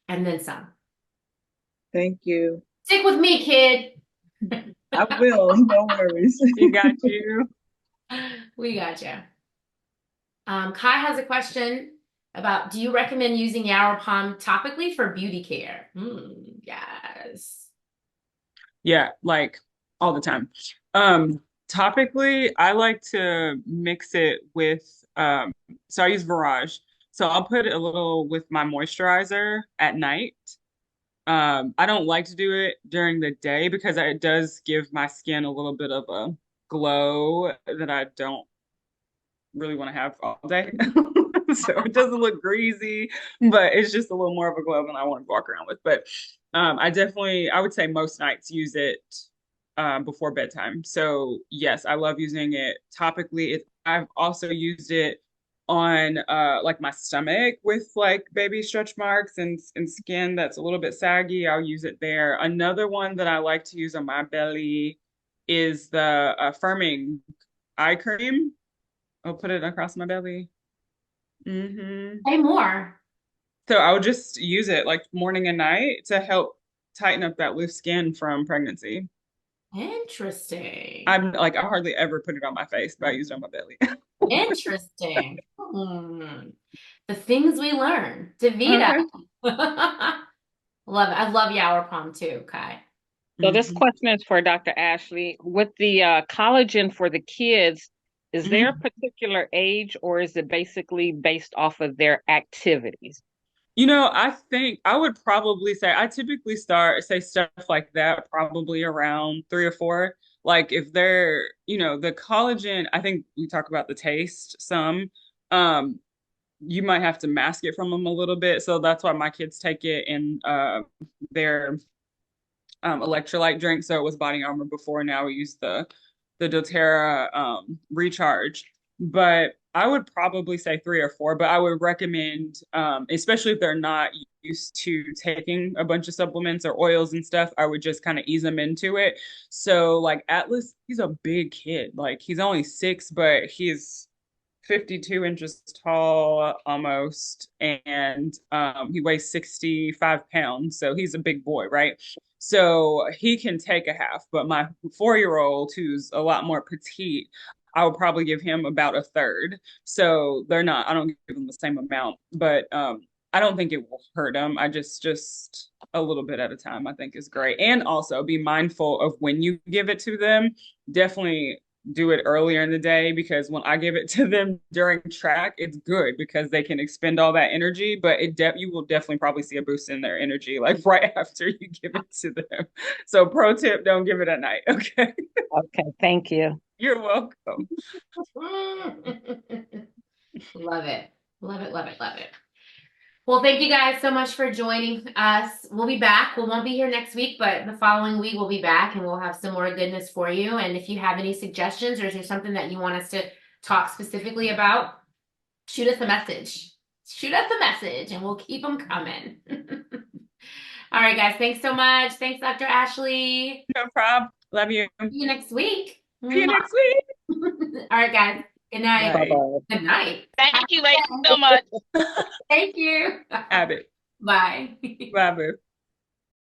and then some. Thank you. Stick with me, kid. I will. No worries. We got you. We gotcha. Kai has a question about, do you recommend using Yarrow Palm topically for beauty care? Yes. Yeah, like all the time. Topically, I like to mix it with so I use Virage. So I'll put a little with my moisturizer at night. I don't like to do it during the day because it does give my skin a little bit of a glow that I don't really want to have all day. So it doesn't look greasy, but it's just a little more of a glow than I want to walk around with. But I would say most nights use it before bedtime. So yes, I love using it topically. I've also used it on like my stomach with like baby stretch marks and skin that's a little bit saggy. I'll use it there. Another one that I like to use on my belly is the firming eye cream. I'll put it across my belly. Say more. So I would just use it like morning and night to help tighten up that loose skin from pregnancy. Interesting. I'm like, I hardly ever put it on my face, but I use it on my belly. Interesting. The things we learn. Davida. Love it. I love Yarrow Palm too, Kai. So this question is for Dr. Ashley. With the collagen for the kids, is there a particular age or is it basically based off of their activities? I think I would probably say I typically say stuff like that probably around 3 or 4. Like if they're, the collagen, I think we talk about the taste some. You might have to mask it from them a little bit. So that's why my kids take it in their electrolyte drink. So it was Body Armor before. Now we use the doTERRA recharge. But I would probably say 3 or 4, but I would recommend, especially if they're not used to taking a bunch of supplements or oils and stuff, I would just kind of ease them into it. So like Atlas, he's a big kid. Like he's only 6, but he's 52 inches tall almost, and he weighs 65 pounds. So he's a big boy, right? So he can take a half, but my 4-year-old, who's a lot more petite, I would probably give him about a third. So I don't give them the same amount, but I don't think it will hurt them. I just a little bit at a time, I think is great. And also be mindful of when you give it to them. Definitely do it earlier in the day because when I give it to them during track, it's good because they can expend all that energy, but you will definitely probably see a boost in their energy like right after you give it to them. So pro tip, don't give it at night. Okay. Okay, thank you. You're welcome. Love it. Love it, love it, love it. Well, thank you guys so much for joining us. We'll be back. We won't be here next week, but the following week we'll be back and we'll have some more goodness for you. And if you have any suggestions or is there something that you want us to talk specifically about, shoot us a message. Shoot us a message and we'll keep them coming. All right, guys. Thanks so much. Thanks, Dr. Ashley. No problem. Love you. See you next week. See you next week. All right, guys. Good night. Bye-bye. Good night. Thank you ladies so much. Thank you. Abbott. Bye. Bye, boo.